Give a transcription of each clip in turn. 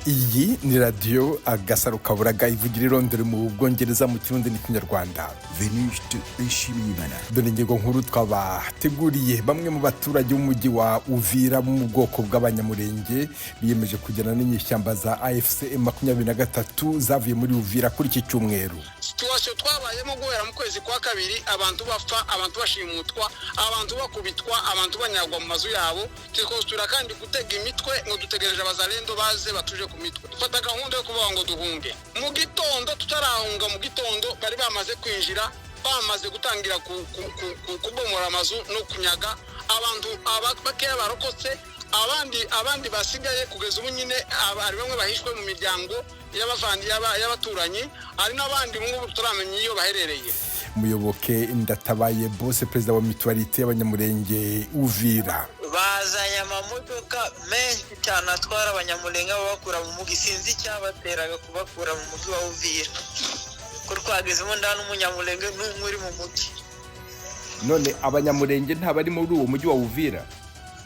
Iyi ni radio Agasaro Kaburaga ivugira irondere mu Bwongereza mu Kirundi n'Ikinyarwanda. Venuste Nshimiyimana. Dore ingingo nkuru twabateguriye. Bamwe mu baturage b'umujyi wa Uvira mu bwoko bw'abanyamurenge biyemeje kugirana n'inyeshyamba za AFC M23 zavuye muri Uvira kuri iki cyumweru. Situation twabayemo guhera mu kwezi kwa kabiri, abantu bapfa, abantu bashimutwa, abantu bakubitwa, abantu banyagwa mu mazu yabo. Tukostura kandi gutega imitwe ngo dutegereje abazalendo baze batuje ku mitwe. Dufata gahunda yo kuvuga ngo duhunge. Mu gitondo tutarahunga, mu gitondo bari bamaze kwinjira, bamaze gutangira kubomora amazu no kunyaga abantu bakeya barokotse. Abandi basigaye kugeza ubu nyine ari bamwe bahishwe mu miryango y'abavandi y'abaturanyi, ari n'abandi mu turamenya iyo baherereye. Muyoboke Ndatabaye Boss, perezida wa Mutualité y'abanyamurenge Uvira, bazanye amamodoka menshi cyane atwara abanyamurenge babakura mu mugi, sinzi icyabateraga kubakura mu mugi wa Uvira, ko twagezemo ndana umunyamurenge n'umwe uri mu mugi. None abanyamurenge nta bari muri uwo mugi wa Uvira?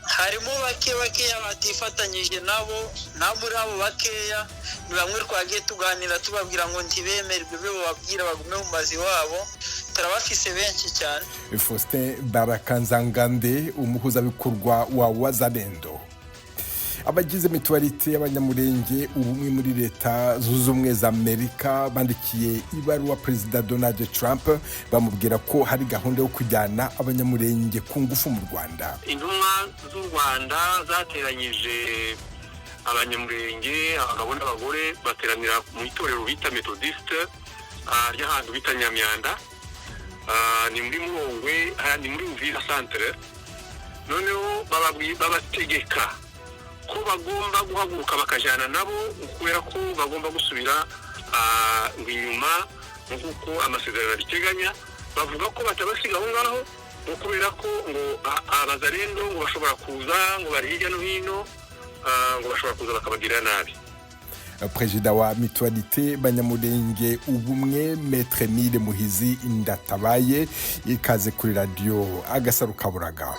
Harimo bakeya batifatanyije nabo abo bakeya ni bamwe twagiye tuganira tubabwira ngo ntibemere ibyo bababwira bagume mu mazi wabo, turabafise benshi cyane. Faustin Barakanzangande, umuhuzabikorwa wa Wazalendo. Abagize Mutualité y'abanyamurenge ubumwe muri leta zunze ubumwe za Amerika bandikiye ibaruwa Perezida Donald Trump bamubwira ko hari gahunda yo kujyana abanyamurenge ku ngufu mu Rwanda. Intumwa z'u Rwanda zateranyije abanyamurenge, abagabo n'abagore bateranira mu itorero bita Methodiste ry'ahantu bita Nyamyanda, ni muri Murongwe, ni muri Uvira Centre. Noneho babategeka ko bagomba guhaguruka bakajana nabo, kubera ko bagomba gusubira inyuma nk'uko amasezerano abiteganya. Bavuga ko batabasiga aho ngaho kubera ko ngo abazalendo ngo bashobora kuza, ngo bari hirya no hino, ngo bashobora kuza bakabagirira nabi. Perezida wa Mutualité banyamurenge ubumwe Maître Emile Muhizi Ndatabaye ikaze kuri radio Agasaro Kaburaga.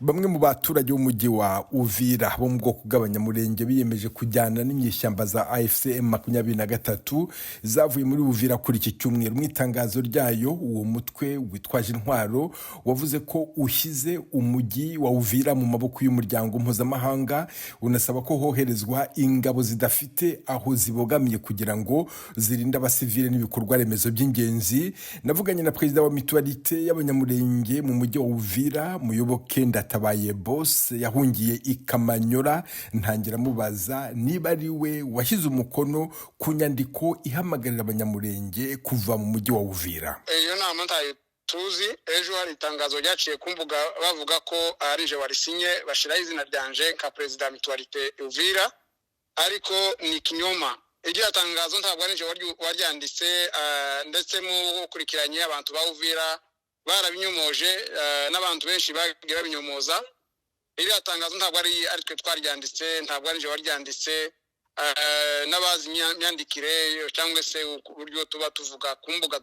Bamwe mu baturage b'umujyi wa Uvira bo mu bwoko bw'abanyamurenge biyemeje kujyana n'inyeshyamba za AFC M23 zavuye muri Uvira kuri iki cyumweru. Mu itangazo ryayo, uwo mutwe witwaje intwaro wavuze ko ushyize umujyi wa Uvira mu maboko y'umuryango mpuzamahanga, unasaba ko hoherezwa ingabo zidafite aho zibogamiye kugira ngo zirinde abasivile n'ibikorwa remezo by'ingenzi. Navuganye na perezida wa Mutualité y'abanyamurenge mu mujyi wa Uvira, Muyoboke Ndatabaye Boss, yahungiye ikamanyora. Ntangira mubaza niba ari we washyize umukono ku nyandiko ihamagarira abanyamurenge kuva mu mujyi wa Uvira. Iyo nama ntayo tuzi. Ejo hari itangazo ryaciye kumbuga bavuga ko arije warisinye bashiraho izina ryanje nka perezida wa Mutualité Uvira, ariko ni kinyoma. Iryo tangazo ntabwo arije waryanditse, ndetse mu gukurikiranye abantu ba Uvira barabinyomoje, n'abantu benshi bagiye babinyomoza. Iri tangazo ntabwo ari twe twaryanditse, ntabwo ari je waryanditse, n'abazi myandikire cyangwa se uburyo tuba tuvuga ku mbuga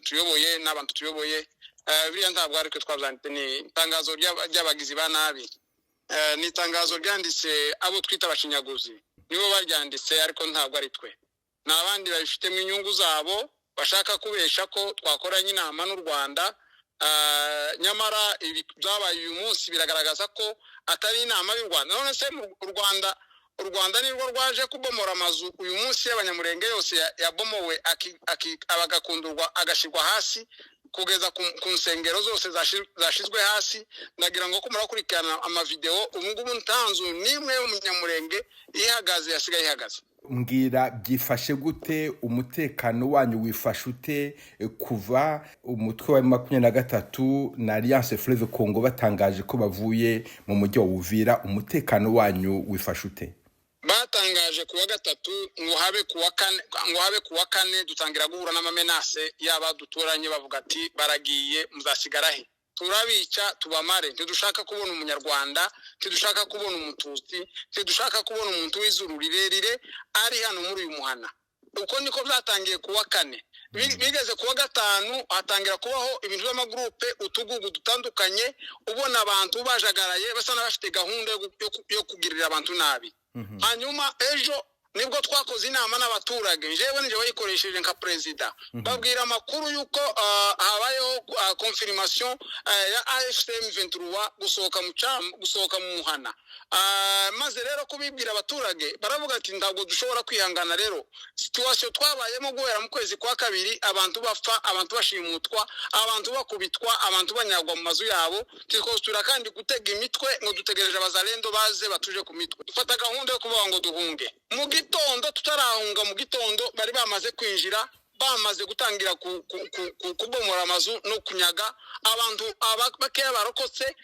tuyoboye n'abantu tuyoboye, biriya ntabwo ari twe twabyanditse. Ni itangazo ry'abagizi ba nabi, ni itangazo ryanditse abo twita abashinyaguzi, nibo baryanditse, ariko ntabwo ari twe. N'abandi babifitemo inyungu zabo bashaka kubesha ko twakoranye inama n'u Rwanda, nyamara ibi byabaye uyu munsi biragaragaza ko atari inama y'u Rwanda. None se u Rwanda nirwo rwaje kubomora amazu uyu munsi y'abanyamurenge yose yabomowe, abagakundurwa agashirwa hasi kugeza ku nsengero zose zashizwe hasi. Ndagira ngo ko murakurikirana amavideo, ubu ngubu ntanzu nimwe y'umunyamurenge ihagaze yasigaye ihagaze. Mbwira byifashe gute, umutekano wanyu wifashe ute kuva umutwe wa 23 na Alliance Fleuve Congo batangaje ko bavuye mu mujyi wa Uvira? Umutekano wanyu wifashe ute? Batangaje kuwa gatatu ngo habe kuwa kane dutangira guhura n'amamenase y'abaduturanye bavuga ati baragiye muzasigara he, turabica tubamare. Ntidushaka kubona umunyarwanda, ntidushaka kubona umututsi, ntidushaka kubona umuntu w'izuru rirerire ari hano muri uyu muhana. Uko niko byatangiye kuwa kane. bigeze kuwa gatanu hatangira kubaho ibintu by'amagrupe utugugu dutandukanye ubona abantu bajagaraye basa n'abafite gahunda yo kugirira abantu nabi. Hanyuma ejo nibwo twakoze inama n'abaturage jewe nije bayikoresheje nka president babwira amakuru yuko habayeho confirmation ya AFCM 23 gusohoka mu muhana. Maze rero kubibwira abaturage baravuga ati ntabwo dushobora kwihangana rero situation twabayemo guhera mu kwezi kwa kabiri abantu bapfa abantu bashimutwa abantu bakubitwa abantu banyagwa mu mazu yabo tukostura kandi gutega imitwe ngo dutegereje abazalendo baze batuje ku mitwe dufata gahunda yo kuvuga ngo duhunge mu gitondo tutarahunga mu gitondo bari bamaze kwinjira bamaze gutangira kubomora amazu no kunyaga abantu bakeya barokotse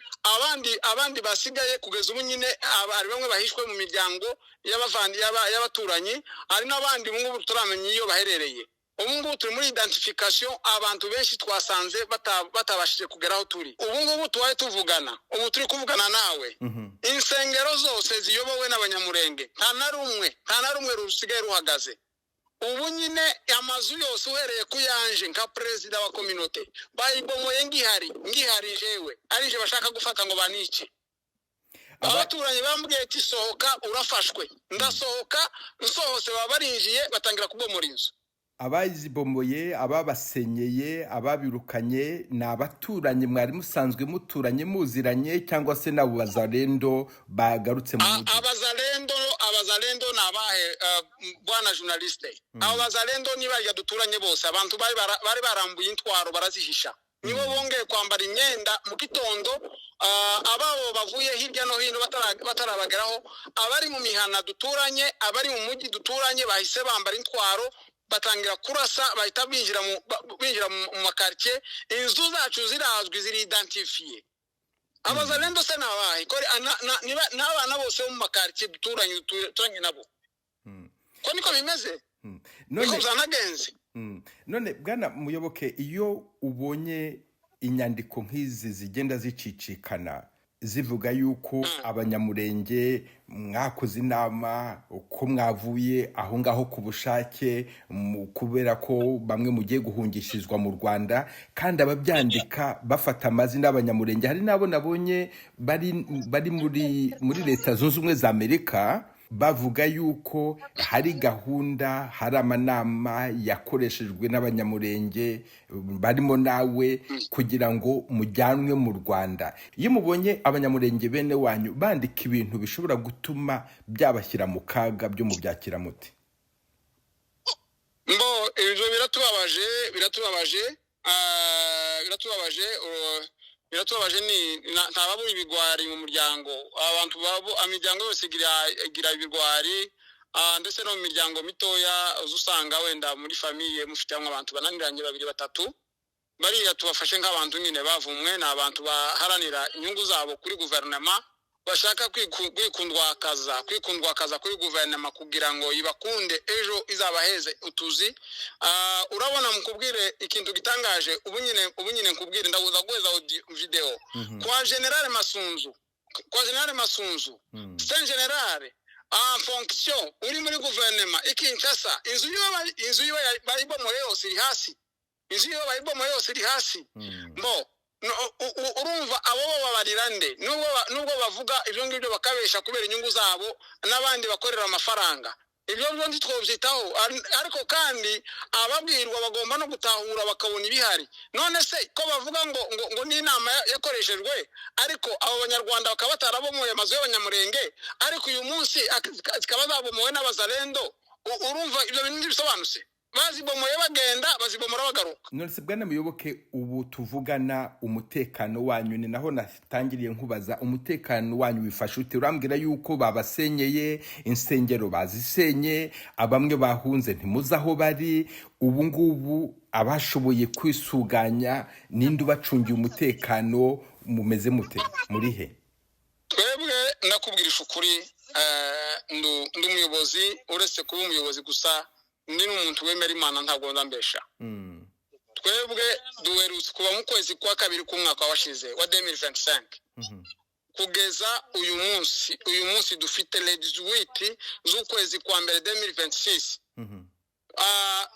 abandi basigaye kugeza ubu nyine ari bamwe bahishwe mu miryango y'abaturanyi hari n'abandi mu turamenya iyo baherereye. Ubu ngubu turi muri identification abantu benshi twasanze batabashije kugeraho turi. Ubu ngubu tuwaye tuvugana ubu turi kuvugana nawe insengero zose ziyobowe n'abanyamurenge nta na rumwe rusigaye ruhagaze. Ubu nyine amazu yose uhereye kuyanje nka president wa community bayibomoye ngihari jewe arije bashaka gufata ngo banice. Abaturanyi bambwiye ati sohoka urafashwe ndasohoka nsohose babarinjiye batangira kubomora inzu. Abazibomoye ababasenyeye ababirukanye na abaturanyi mwari musanzwe muturanye muziranye cyangwa se nabo bazalendo bagarutse mu mujyi? Abazalendo nabahe bwana journaliste abo bazalendo nibarya duturanye bose abantu bari barambuye intwaro barazihisha nibo bongeye kwambara imyenda mu gitondo ababo bavuye hirya no hino batarabageraho abari mu mihana duturanye abari mu mujyi duturanye bahise bambara intwaro batangira kurasa bahita binjira mu makartie inzu zacu zirazwi ziri identifiye. Abazalendo se nabahe ko n'abana bose mu makartie duturanye nabo ko niko bimeze none zanagenze. None bwana Muyoboke iyo ubonye inyandiko nk'izi zigenda zicicikana zivuga yuko abanyamurenge mwakoze inama uko mwavuye aho ngaho ku bushake kubera ko bamwe mugiye guhungishirizwa mu Rwanda kandi ababyandika bafata amazina y'abanyamurenge hari nabo nabonye bari muri Leta Zunze Ubumwe za Amerika bavuga yuko hari gahunda hari amanama yakoreshejwe n'abanyamurenge barimo nawe kugira ngo mujyanwe mu Rwanda. Iyo mubonye abanyamurenge bene wanyu bandika ibintu bishobora gutuma byabashyira mu kaga byo mu byakira muti? Mbo ibyo biratubabaje ni ntababuri ibigwari mu muryango abantu imiryango yose igira ibigwari ndetse no mu miryango mitoya uzusanga wenda muri famiye mufite abantu bananiranye babiri batatu bariya tubafashe nk'abantu nyine bavumwe n'abantu baharanira inyungu zabo kuri guverinoma bashaka kwikundwakaza kuri guverinoma kugira ngo ibakunde ejo izabaheze utuzi. Urabona mukubwire ikintu gitangaje ubu nyine nkubwire ndaguza guheza video kwa General Masunzu c'est General en fonction uri muri guverinoma ikinshasa inzu yo bayibomoye yose iri hasi mbo urumva abo babarira nde nubwo bavuga ibyo ngibyo bakabesha kubera inyungu zabo n'abandi bakorera amafaranga ibyo ndi twobyitaho ariko kandi ababwirwa bagomba no gutahura bakabona ibihari. None se ko bavuga ngo ni inama yakoreshejwe ariko abo banyarwanda bakaba batarabomoye amazu y'abanyamurenge ariko uyu munsi zikaba zabomowe n'abazalendo urumva ibyo bintu bisobanutse bazibomoye bagenda bazibomora bagaruka. None se bwana Muyoboke ubu tuvugana umutekano wanyu ni naho natangiriye nkubaza umutekano wanyu wifashe ute? Urambwira yuko babasenyeye insengero bazisenye abamwe bahunze ntimuzi aho bari ubu ngubu abashoboye kwisuganya ninde ubacungiye umutekano mumeze mute muri he? Twebwe nakubwirisha ukuri ndi umuyobozi uretse kuba umuyobozi gusa ndi n'umuntu wemera Imana ntabwo ndambesha. Twebwe duherutse kuba mu kwezi kwa kabiri k'umwaka washize wa 2025 kugeza uyu munsi dufite ladies week z'ukwezi kwa mbere 2026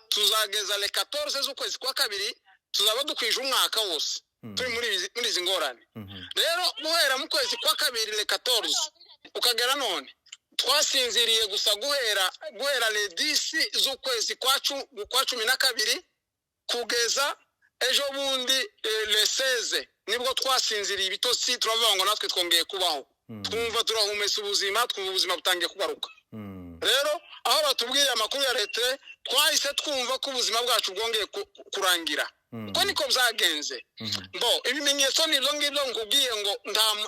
tuzageza le 14 z'ukwezi kwa kabiri tuzaba dukwije umwaka wose turi muri izi ngorane. Rero guhera mu kwezi kwa kabiri le 14 ukagera none twasinziriye gusa guhera le 10 z'ukwezi kwa 12 kugeza ejo bundi le 16 nibwo twasinziriye ibitotsi turavuga ngo natwe twongeye kubaho, twumva turahumesa ubuzima, twumva ubuzima butangiye kugaruka. Rero aho batubwiye amakuru ya leta twahise twumva ko ubuzima bwacu bwongeye kurangira. Uko niko byagenze. Ibimenyetso nibyo ngibyo nkubwiye ngo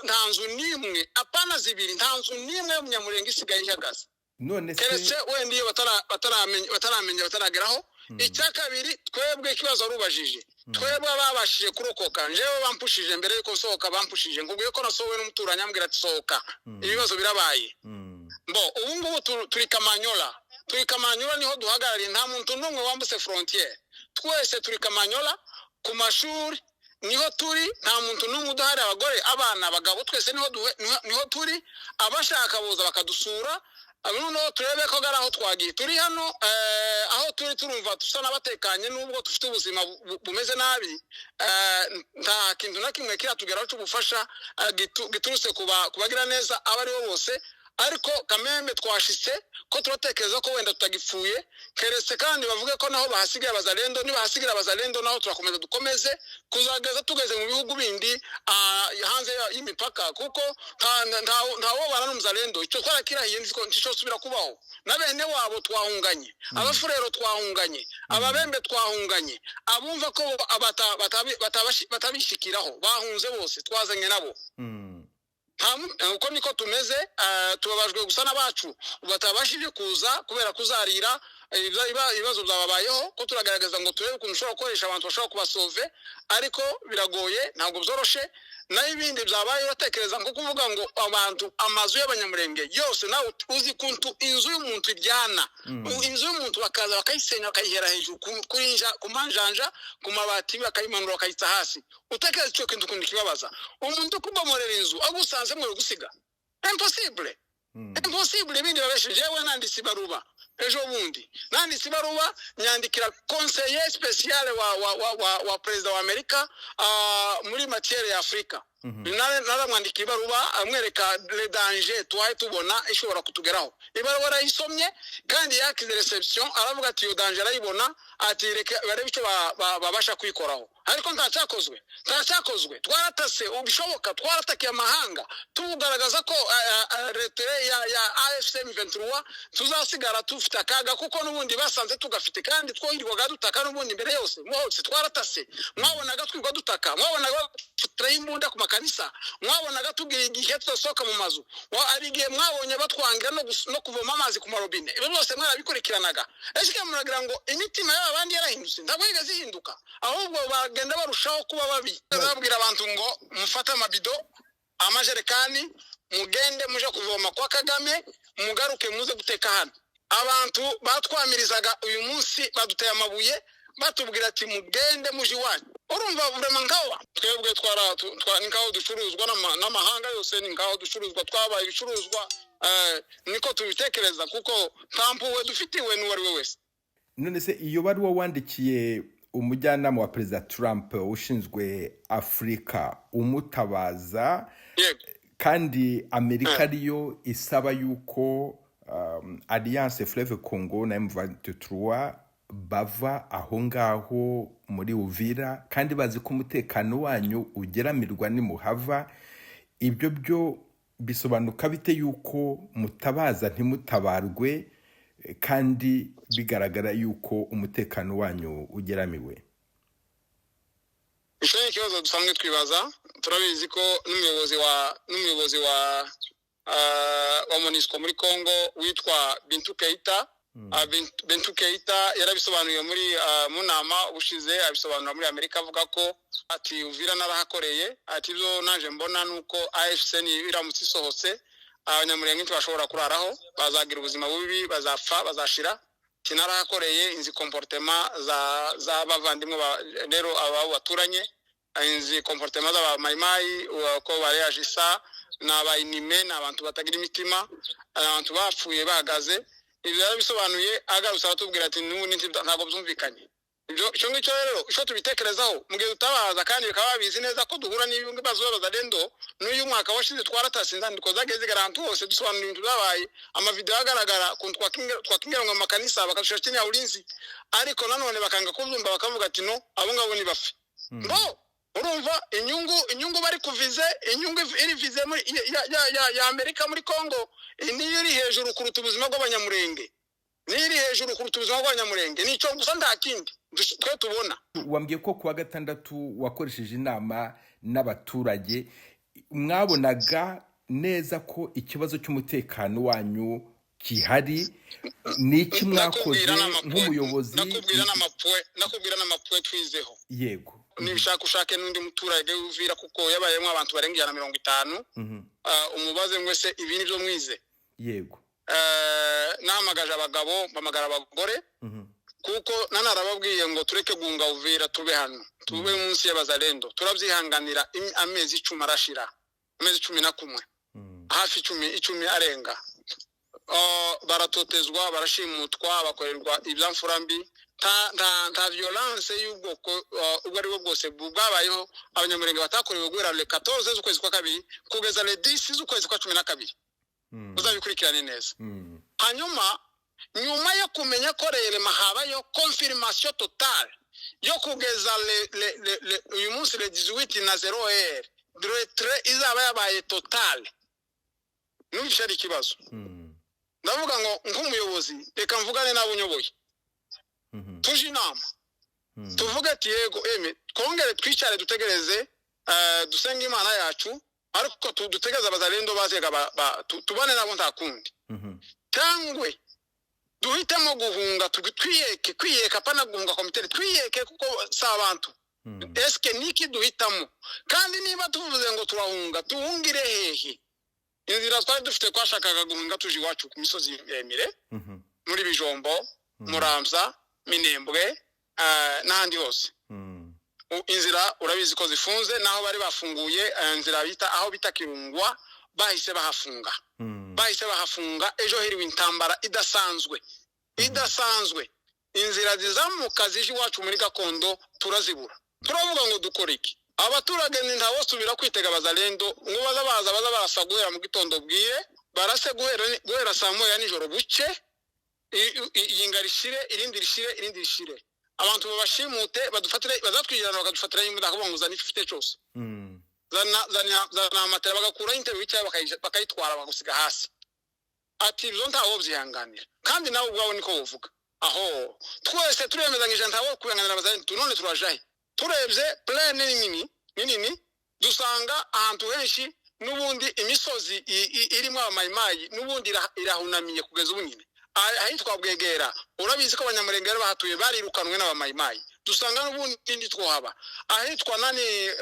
nta nzu nimwe apana zibiri, nta nzu nimwe y'umunyamurenge isigaye ihagaze. None se keretse wenda iyo bataramenya batarageraho. Icya kabiri twebwe ikibazo arubajije, twebwe babashije kurokoka, njewe bampushije mbere yuko nsohoka, bampushije ngubwiye ko nasohowe n'umuturanyi ambwira ati sohoka ibibazo birabaye. Ubu ngubu turi Kamanyola niho duhagarariye, nta muntu n'umwe wambutse frontiere, twese turi Kamanyola ku mashuri niho turi, nta muntu n'umwe udahari, abagore abana abagabo twese niho turi, abashaka boza bakadusura. Noneho turebe ko gari aho twagiye turi hano, aho turi turumva dusa n'abatekanye nubwo dufite ubuzima bumeze nabi. Nta kintu na kimwe kiratugeraho cy'ubufasha giturutse kubagira neza abari bo bose, ariko kameme twashitse ko turatekereza ko wenda tutagipfuye, keretse kandi bavuge ko naho bahasigaye abazalendo, nibahasigira abazalendo naho turakomeza dukomeze kuzageza tugeze mu bihugu bindi hanze y'imipaka, kuko ntawo bara n'umuzalendo icyo twarakirahiye nicyo subira kubaho. Na bene wabo twahunganye, abafurero twahunganye, ababembe twahunganye, abumva ko batabishikiraho bahunze bose twazanye nabo. Uko niko tumeze, tubabajwe gusa n'abacu batabashije kuza kubera kuzarira ibibazo byababayeho, ko turagaragaza ngo turebe ukuntu ushobora gukoresha abantu bashobora kubasove, ariko biragoye, ntabwo byoroshe. Naho ibindi byabaye uratekereza nko kuvuga ngo abantu amazu y'abanyamurenge yose, nawe uzi kuntu inzu y'umuntu ibyana, inzu y'umuntu bakaza bakayisenya bakayihera hejuru ku manjanja ku mabati bakayimanura bakayitsa hasi. Utekereza icyo kintu kundi kibabaza umuntu kubomorera inzu agusanze mwe gusiga, impossible. Ibindi babeshe. Jewe nanditse ibaruwa ejo bundi, nanditse ibaruwa nyandikira conseiller spécial wa perezida wa Amerika muri matière ya Afrika. Naramwandika ibaruwa amwereka le danger twaye tubona ishobora kutugeraho. Ibaruwa arayisomye kandi yakize reception, aravuga ati yo danger arayibona, ati reka barebe icyo babasha kwikoraho. Ariko ntacyakozwe. Twaratase ubishoboka, twaratakiye amahanga tugaragaza ko leta ya AFCM 23 tuzasigara tufite akaga, kuko n'ubundi basanze tugafite, kandi twohirwaga dutaka n'ubundi mbere yose mwose twaratase. Mwabonaga twirwa dutaka, mwabonaga imbunda ku makanisa, mwabonaga tugira igihe tusohoka mu mazu, ari igihe mwabonye batwangira no kuvoma amazi ku marobine. Ibyo byose mwarabikurikiranaga. Ese muragira ngo imitima y'abandi yarahindutse? Ntabwo yigeze ihinduka, ahubwo bagenda barushaho kuba babi. Babwira abantu ngo mufate amabido, amajerekani, mugende muje kuvoma kwa Kagame, mugaruke muze guteka hano. Abantu batwamirizaga uyu munsi baduteye amabuye batubwira ati mugende muje iwanyu. Urumva vraiment ngaho twebwe nikaho ducuruzwa n'amahanga yose, nikaho ducuruzwa, twabaye ibicuruzwa, niko tubitekereza, kuko ntampuwe dufitiwe n'uwari we wese. None se iyo baruwa wandikiye umujyanama wa Perezida Trump ushinzwe Afrika umutabaza, kandi Amerika ariyo isaba yuko Alliance Fleuve Congo na M23 bava aho ngaho muri Uvira, kandi bazi ko umutekano wanyu ugeramirwa nimuhava, ibyo byo bisobanuka bite yuko mutabaza ntimutabarwe kandi bigaragara yuko umutekano wanyu ugeramiwe? Icyo ni ikibazo dusanzwe twibaza. Turabizi ko n'umuyobozi wa MONUSCO muri Congo witwa Bintou Keita, Bintou Keita yarabisobanuye mu nama ubushize, abisobanura muri Amerika, avuga ko ati Uvira narahakoreye, ati byo naje mbona nuko AFC iramutse isohotse abanyamurenge ntibashobora kuraraho, bazagira ubuzima bubi, bazapfa, bazashira. Kinarahakoreye inzi comportement za bavandimwe rero aba baturanye, inzi comportement za mayimayi ko bareagisa n'abayinime, n'abantu batagira imitima, abantu bapfuye bahagaze. ibyo yarabisobanuye agarutse aratubwira ati n'ubundi ntabwo byumvikanye icyo ngicyo rero icyo tubitekerezaho mu gihe tutabaza kandi bikaba babizi neza ko duhura n'ibibazo by'abazalendo n'uyu mwaka washize twaratase inzandiko zagiye zigarantu hose dusobanura ibintu byabaye amavideo agaragara kuntu twakingeranwa mu makanisa bakashusha chini ya ulinzi ariko nanone bakanga kubyumva bakavuga ati no abo ngabo ni bafi bo urumva inyungu bari kuvize inyungu iri vize muri ya Amerika muri Kongo niyo iri hejuru kuruta ubuzima bw'abanyamurenge niri hejuru kuruta ubuzima bw'abanyamurenge nicyo gusa nta kindi twe tubona. Wambwiye ko kuwa gatandatu wakoresheje inama n'abaturage mwabonaga neza ko ikibazo cy'umutekano wanyu gihari n'iki mwakoze nk'umuyobozi nakubwira n'amapwe twizeho yego nibishaka ushake n'undi muturage uvira kuko yabayemo abantu barenga 150 umubaze mwese ibi nibyo mwize yego nahamagaje abagabo mpamagara abagore kuko nanarababwiye ngo tureke gunga Uvira tube hano tube munsi y'abazalendo turabyihanganira amezi 10 arashira amezi 11 hafi 10 arenga baratotezwa barashimutwa bakorerwa ibyamfurambi nta violence y'ubwoko ubwo ari bwo bwose bwabayeho abanyamurenge batakorewe guhera le 14 z'ukwezi kwa kabiri kugeza le 10 z'ukwezi kwa 12 uzabikurikirane neza hanyuma nyuma yo kumenya ko rero habayo confirmation totale yo kugeza uyu munsi le 18 na 0h retrait izaba yabaye totale n'ubisha ari kibazo ndavuga ngo nk'umuyobozi reka mvugane nabo nyoboye tuje inama tuvuge ati yego twongere twicare dutegereze dusenga Imana yacu ariko dutegereza abazalendo bazega tubane nabo nta kundi tangwe duhitamo guhunga kwiyeka pana guhunga komitere twiyeke kuko si abantu eske niki duhitamo kandi niba tuvuze ngo turahunga tuhungire hehe inzira twari dufite kwashakaga guhunga tuje iwacu ku misozi miremire muri Bijombo Muramza Minembwe n'ahandi hose inzira urabizi ko zifunze naho bari bafunguye inzira bita aho bita Kirungwa bahise bahafunga ejo hiriwe intambara idasanzwe inzira zizamuka zije iwacu muri gakondo turazibura turavuga ngo dukora iki abaturage ntawo subira kwitega abazalendo ngo baza barasagura mu gitondo bwire barase guhera saa moya nijoro buce yingarishire irindi rishire abantu babashimute badufatire bazatwijana bakadufatira y'umuda kuvuga ngo zanifite cyose zana amatera bagakura intebe bicaye bakayitwara bagusiga hasi ati zo ntawo byihanganira kandi nawe ubwawe niko uvuga aho twese turemezanyije ntawo kuyanganira abazalendo none turajahe turebye plan nini dusanga ahantu henshi nubundi imisozi irimo amayimayi nubundi irahunamiye kugeza ubunyine ahitwa Bwegera urabizi ko abanyamurenge bahatuye barirukanwe n'abamayimayi dusanga nubundi twohaba ahitwa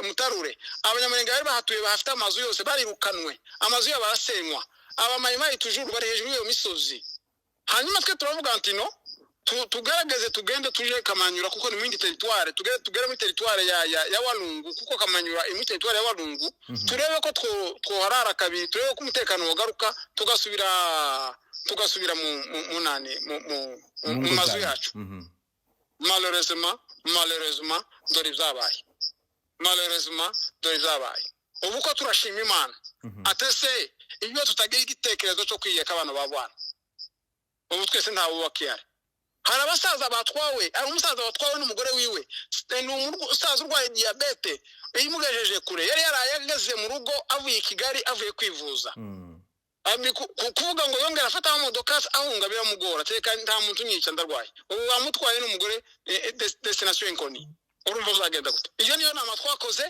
Mutarure abanyamurenge bahatuye bahafite amazu yose barirukanwe amazu y'abarasenywa abamayimayi tujuru bari hejuru yo misozi hanyuma twe turavuga ati no tugarageze tugende tuje Kamanyura kuko ni muri territoire tugere muri territoire ya Walungu kuko Kamanyura muri territoire ya Walungu turebe ko twoharara kabiri turebe ko umutekano wagaruka tugasubira mu mazu yacu malheureusement dore byabaye ubu ko turashima Imana atese ibyo tutagira igitekerezo cyo kwiyeka abantu babwana ubu twese ntawo bakiyare hari abasaza batwawe ari umusaza watwawe n'umugore wiwe ni umusaza urwaye diabete imugejeje kure yari yarayageze mu rugo avuye Kigali avuye kwivuza kuvuga ngo yongera afata amamodoka ahunga biramugora teka nta muntu nyica ndarwaye ubu bamutwaye n'umugore destination inconnue urumva uzagenda gute iyo niyo nama twakoze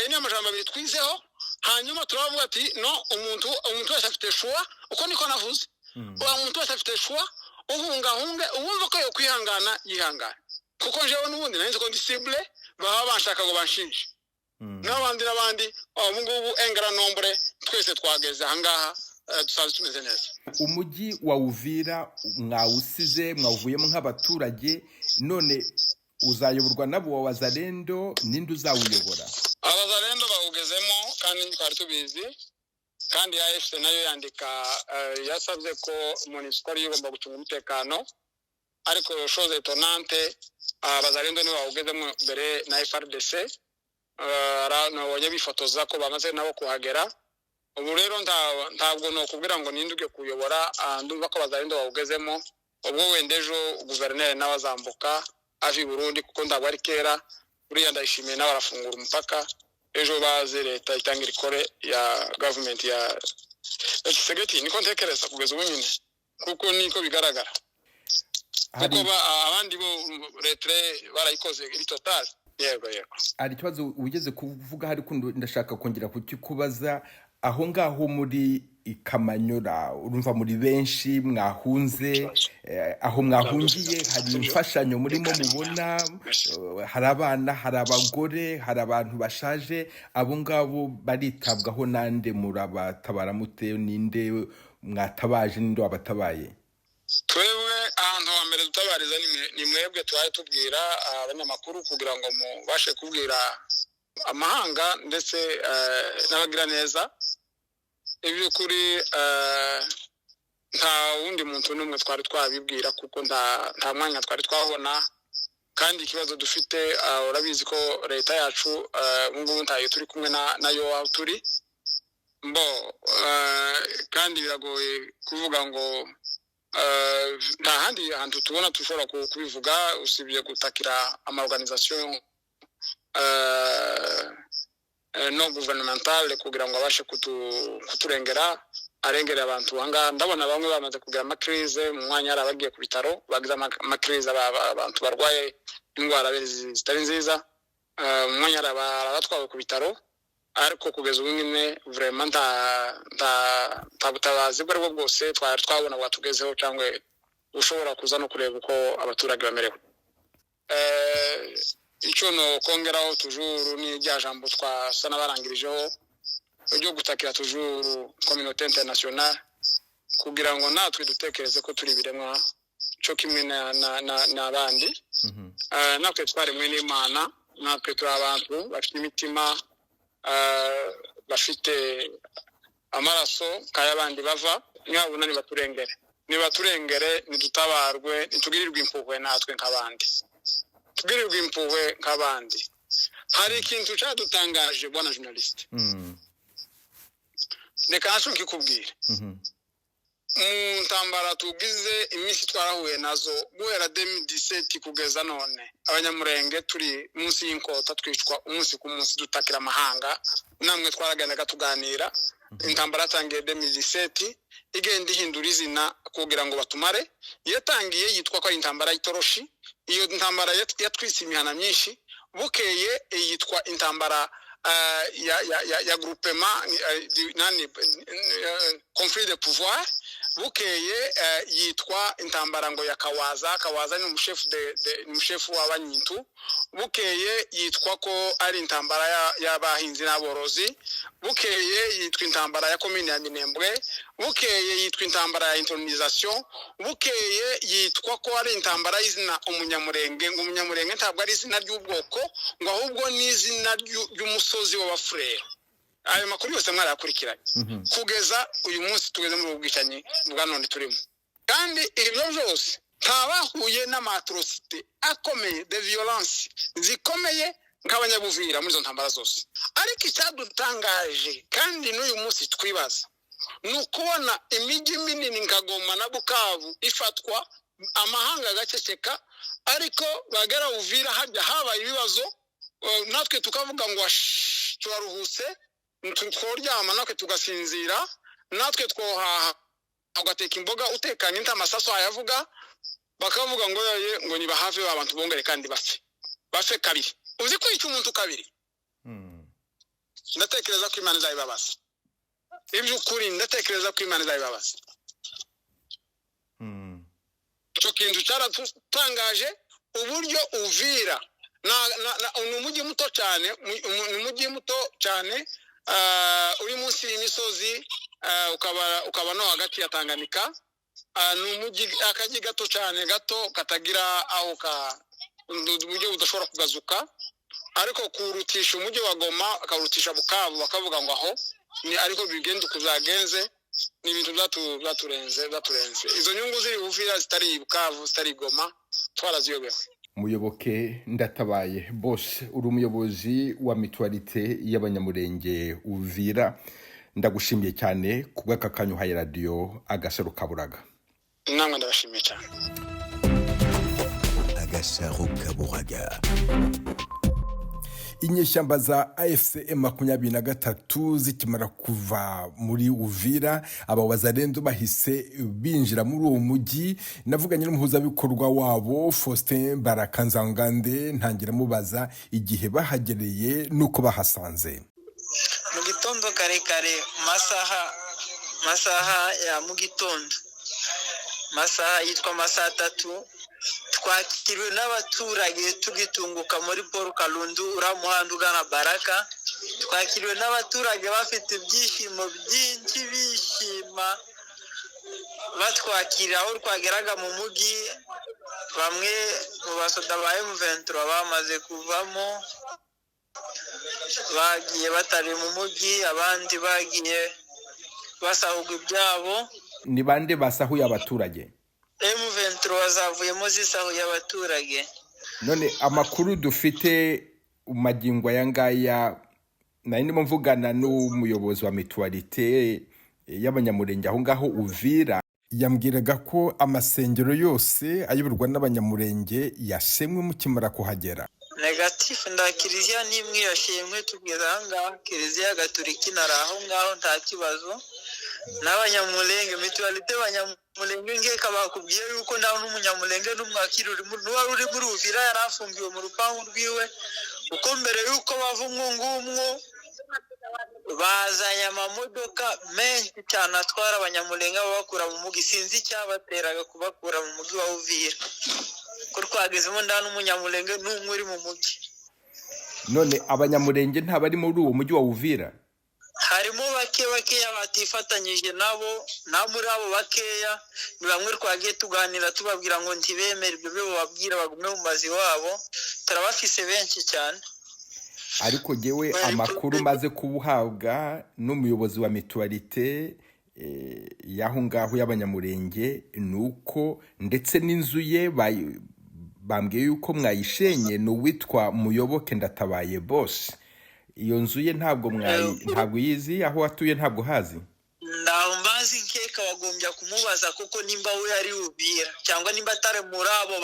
niyo amajambo abiri twizeho hanyuma turavuga ati no umuntu wese afite choix uko niko navuze umuntu wese afite choix uhunga uwumva ko yo kwihangana yihangana kuko jewe n'ubundi nanze ko ndi cible baba banshaka ngo banshinje n'abandi ubu ngubu engara nombre twese twageze ahangaha dusaze tumeze neza umujyi wa Uvira mwawusize mwavuyemo nk'abaturage none uzayoborwa nabo wa wazalendo ninde uzawuyobora abazalendo bawugezemo kandi twari tubizi kandi AFC nayo yandika yasabye ko MONUSCO ari igomba gucunga umutekano ariko chose étonnante abazalendo nibo bawugezemo mbere na FRDC nabonye bifotoza ko bamaze nabo kuhagera ubu rero ntabwo no kubwira ngo ninduke kuyobora ndumva ko abazalendo bawugezemo ubwo wendejo guverineri n'abazambuka avi Burundi kuko ndabwo ari kera buriya ndayishimiye n'abarafungura umupaka ejo baze leta itangira ikore ya government ya Tshisekedi niko ntekereza kugeza ubu nyine kuko niko bigaragara kuko abandi bo retre barayikoze iri total yego ari ikibazo ugeze kuvuga hari kundo ndashaka kongera kukikubaza aho ngaho muri Kamanyora urumva muri benshi mwahunze aho mwahungiye hari imfashanyo murimo mubona hari abana hari abagore hari abantu bashaje abo ngabo baritabwaho nande murabatabara mute ninde mwatabaje ninde wabatabaye twebwe ahantu hambere dutabariza ni mwebwe twaye tubwira abanyamakuru kugira ngo mubashe kubwira amahanga ndetse n'abagira neza ibyo kuri nta wundi muntu n'umwe twari twabibwira kuko nta mwanya twari twabona kandi ikibazo dufite urabizi ko leta yacu ngubu ntayo turi kumwe nayo aho turi kandi biragoye kuvuga ngo nta handi hantu tubona dushobora kubivuga usibye gutakira amaorganisation no gouvernementale kugira ngo abashe kuturengera arengera abantu hanga ndabona bamwe bamaze kugira amakrize mu mwanya arabagiye ku bitaro bagize amakrize abantu barwaye indwara zitari nziza mu mwanya arabatwawe ku bitaro ariko kugeza ubu nyine vraiment nta butabazi bwo bwose twabona bwatugezeho cyangwa ushobora kuza no kureba uko abaturage bamerewe icyo no kongeraho tujuru ni rya jambo twasa n'abarangirijeho ryo gutakira tujuru communauté internationale kugira ngo natwe dutekereze ko turi biremwa cyo kimwe n'abandi natwe twaremwe n'Imana natwe turi abantu bafite imitima bafite amaraso kayabandi bava nyabuna nibaturengere nidutabarwe nitugirirwe impuhwe natwe nk'abandi tugirirwe impuhwe nk'abandi hari ikintu cyadutangaje bwana journaliste reka nacu nkikubwire mu ntambara tugize iminsi twarahuye nazo guhera 2017 kugeza none abanyamurenge turi munsi y'inkota twicwa umunsi ku munsi dutakira amahanga namwe twaraganaga tuganira intambara yatangiye 2017 igenda ihindura izina kugira ngo batumare yatangiye yitwa ko ari intambara y'itoroshi iyo ntambara yatwise imihana myinshi bukeye yitwa intambara ya groupement conflit de pouvoir bukeye yitwa intambara ngo ya Kawaza ni umushefu w'abanyintu bukeye yitwa ko ari intambara y'abahinzi n'aborozi bukeye yitwa intambara ya commune ya Minembwe bukeye yitwa intambara ya intronisation bukeye yitwa ko ari intambara y'izina umunyamurenge ngo umunyamurenge ntabwo ari izina ry'ubwoko ngo ahubwo ni izina ry'umusozi w'abafurere ayo makuru yose mwarakurikiranye kugeza uyu munsi tugeze muri ubwicanyi bwa none turimo kandi ibyo byose ntabahuye n'amatrocité akomeye de violence zikomeye nk'abanyabuvira muri zo ntambara zose ariko icyadutangaje kandi n'uyu munsi twibaza ni ukubona imijyi minini nka Goma na Bukavu ifatwa amahanga agaceceka ariko bagera Uvira hajya habaye ibibazo natwe tukavuga ngo twaruhuse tworyama natwe tugasinzira natwe twohaha ugateka imboga utekanye nta masaso ayavuga bakavuga ngo ngo ni bahave abantu bongere kandi bafe kabiri uzi ko icyo umuntu kabiri ndatekereza ko Imana izabibabaza iby'ukuri ndatekereza ko Imana izabibabaza cyo kintu cyaratangaje uburyo Uvira ni umujyi muto cyane uri munsi y'imisozi ukaba no hagati ya Tanganyika ni umujyi akajyi gato cyane gato katagira aho uburyo budashobora kugazuka ariko kurutisha umujyi wa Goma akarutisha Bukavu bakavuga ngo aho ni ariko bigenda kuzagenze ni ibintu byaturenze izo nyungu ziri Uvira zitari Bukavu zitari Goma twaraziyobewe. Muyoboke Ndatabaye Bosse uri umuyobozi wa mutualité y'abanyamurenge Uvira, ndagushimiye cyane kubw'aka kanyu haye radio Agasaro Kaburaga. Namwe ndabashimiye cyane. Agasaro Kaburaga. Inyeshyamba za AFCM 23 zikimara kuva muri Uvira, abawazalendo bahise binjira muri uwo mujyi. Navuganye n'umuhuzabikorwa wabo Faustin Barakanzangande, ntangira mubaza igihe bahagereye nuko bahasanze. Mu gitondo kare masaha ya mu gitondo, masaha yitwa masaha 3, twakiriwe n'abaturage tugitunguka muri Paul Kalundu uramuhanda ugana Baraka. Twakiriwe n'abaturage bafite ibyishimo byinshi, bishima batwakira aho twageraga mu mujyi. Bamwe mu basoda ba M23 bamaze kuvamo, bagiye batari mu mujyi, abandi bagiye basahuga ibyabo. Ni bande basahuye abaturage? M23 zavuyemo zisahuye abaturage. None amakuru dufite magingo aya ngaya, nari ndimo mvugana n'umuyobozi wa mutualité y'abanyamurenge aho ngaho Uvira, yambwiraga ko amasengero yose ayoborwa n'abanyamurenge yashemwe mukimara kuhagera. Negatif, nda kiliziya nimwe yashemwe tugeza aha ngaha. Kiliziya Gatolika naraho ngaho nta kibazo. N'abanyamurenge mutualité y'abanyamurenge ngeka bakubwiye yuko nta n'umunyamurenge n'umwakiri uri muri Uvira yarafungiwe mu rupangu rwiwe, uko mbere yuko bava umwungumwo bazanye amamodoka menshi cyane atwara abanyamurenge babakura mu mujyi. Sinzi cyabateraga kubakura mu mujyi wa Uvira, ko twagezemo nta n'umunyamurenge n'umwe uri mu mujyi. None abanyamurenge nta bari muri uwo mujyi wa Uvira? Harimo bakeya batifatanyije nabo. Na muri abo bakeya ni bamwe twagiye tuganira tubabwira ngo ntibemere ibyo bababwira bagume mu mazi wabo. Turabafise benshi cyane. Ariko jewe amakuru maze kubuhabwa n'umuyobozi wa mutualité yaho ngaho y'abanyamurenge nuko ndetse n'inzu ye bambwiye yuko mwayishenye n'uwitwa Muyoboke Ndatabaye Bosse. Iyo nzu ye ntabwo yizi, aho atuye ntabwo hazi. Ndaho mbazi nkeka wagombya kumubaza kuko nimba we ari Uvira cyangwa nimba atari muri abo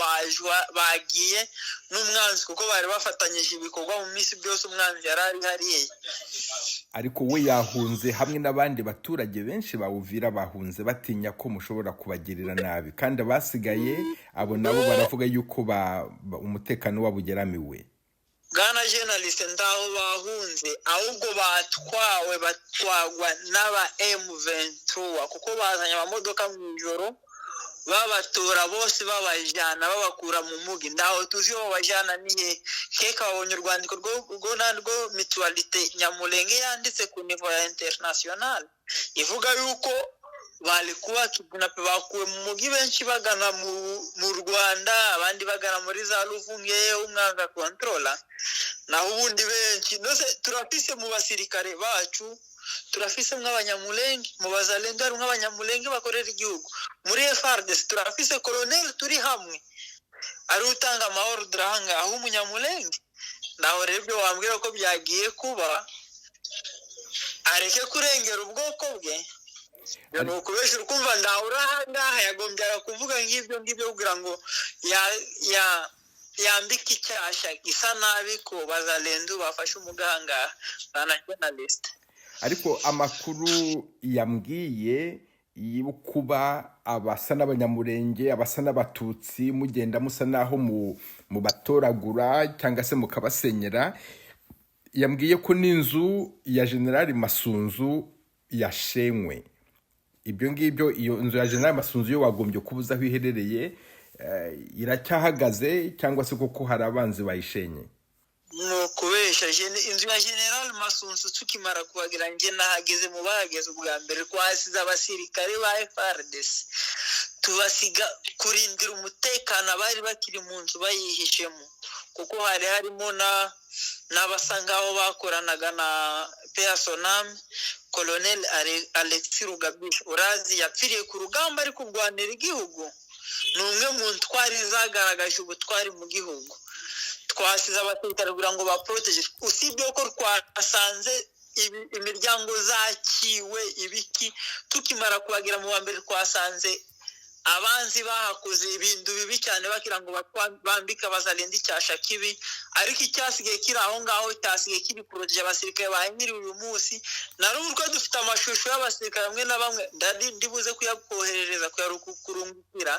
bagiye n'umwanzi, kuko bari bafatanyije ibikorwa mu minsi byose umwanzi yarari hariye. Ariko we yahunze hamwe n'abandi baturage benshi ba Uvira bahunze batinya ko mushobora kubagirira nabi, kandi abasigaye abo nabo baravuga yuko umutekano wabo ugeramiwe. Gana journaliste ndaho bahunze, ahubwo batwagwa n'aba M23 kuko bazanye amamodoka mu ijoro babatora bose babajana babakura mu mujyi. Ndaho tuzi bo bajana nihe keka babonye urwandiko rwo mutualité nyamurenge yanditse ku niveau ya international ivuga yuko bali kuba kidnap bakuwe mu mujyi, benshi bagana mu Rwanda, abandi bagana muri za Luvunge umwanga controller. Naho ubundi benshi nose turafise mu basirikare bacu, turafise mw'abanyamurenge, mu bazalendo mw'abanyamurenge bakorera igihugu. Muri FARDC turafise colonel turi hamwe ari utanga amaordre hanga aho umunyamurenge. Naho rero wambwira ko byagiye kuba areke kurengera ubwoko bwe. Yo kubesha ukumva ndaha yagombyaga kuvuga ngibyo kugira ngo yambika icyasha gisa nabi ko bazalendo bafashe umuganga na journalist. Ariko amakuru yambwiye kuba abasa n'abanyamurenge, abasa n'abatutsi mugenda musa naho mu batoragura cyangwa se mukabasenyera, yambwiye ko n'inzu ya General Masunzu yashenywe. Ibyo ngibyo, iyo nzu ya General Masunzu yo wagombye kubuza aho iherereye, iracyahagaze cyangwa se koko hari abanzi bayishenye? No kubesha inzu ya General Masunzu tukimara kubagira nge nahageze mu bahageze ubwa mbere kwasiza abasirikare ba FARDC tubasiga kurindira umutekano bari bakiri mu nzu bayihishemo. kuko hari harimo n'abasa ngaho bakoranaga na Personam Colonel Alexis Rugabisha urazi yapfiriye ku rugamba ari kurwanira igihugu ni umwe mu ntwari zagaragaje ubutwari mu gihugu twasize abasirikare kugira ngo baprotege usibye ko twasanze imiryango zakiwe ibiki tukimara kubagira mu mbere twasanze abanzi bahakoze ibintu bibi cyane bakira ngo bambika bazalenda icyasha kibi ariko icyasigaye kiri aho ngaho cyasigaye kiri protege abasirikare bahanyiriwe uyu munsi narubwo dufite amashusho y'abasirikare bamwe na bamwe ndibuze kuyakoherereza kuyarukurungukira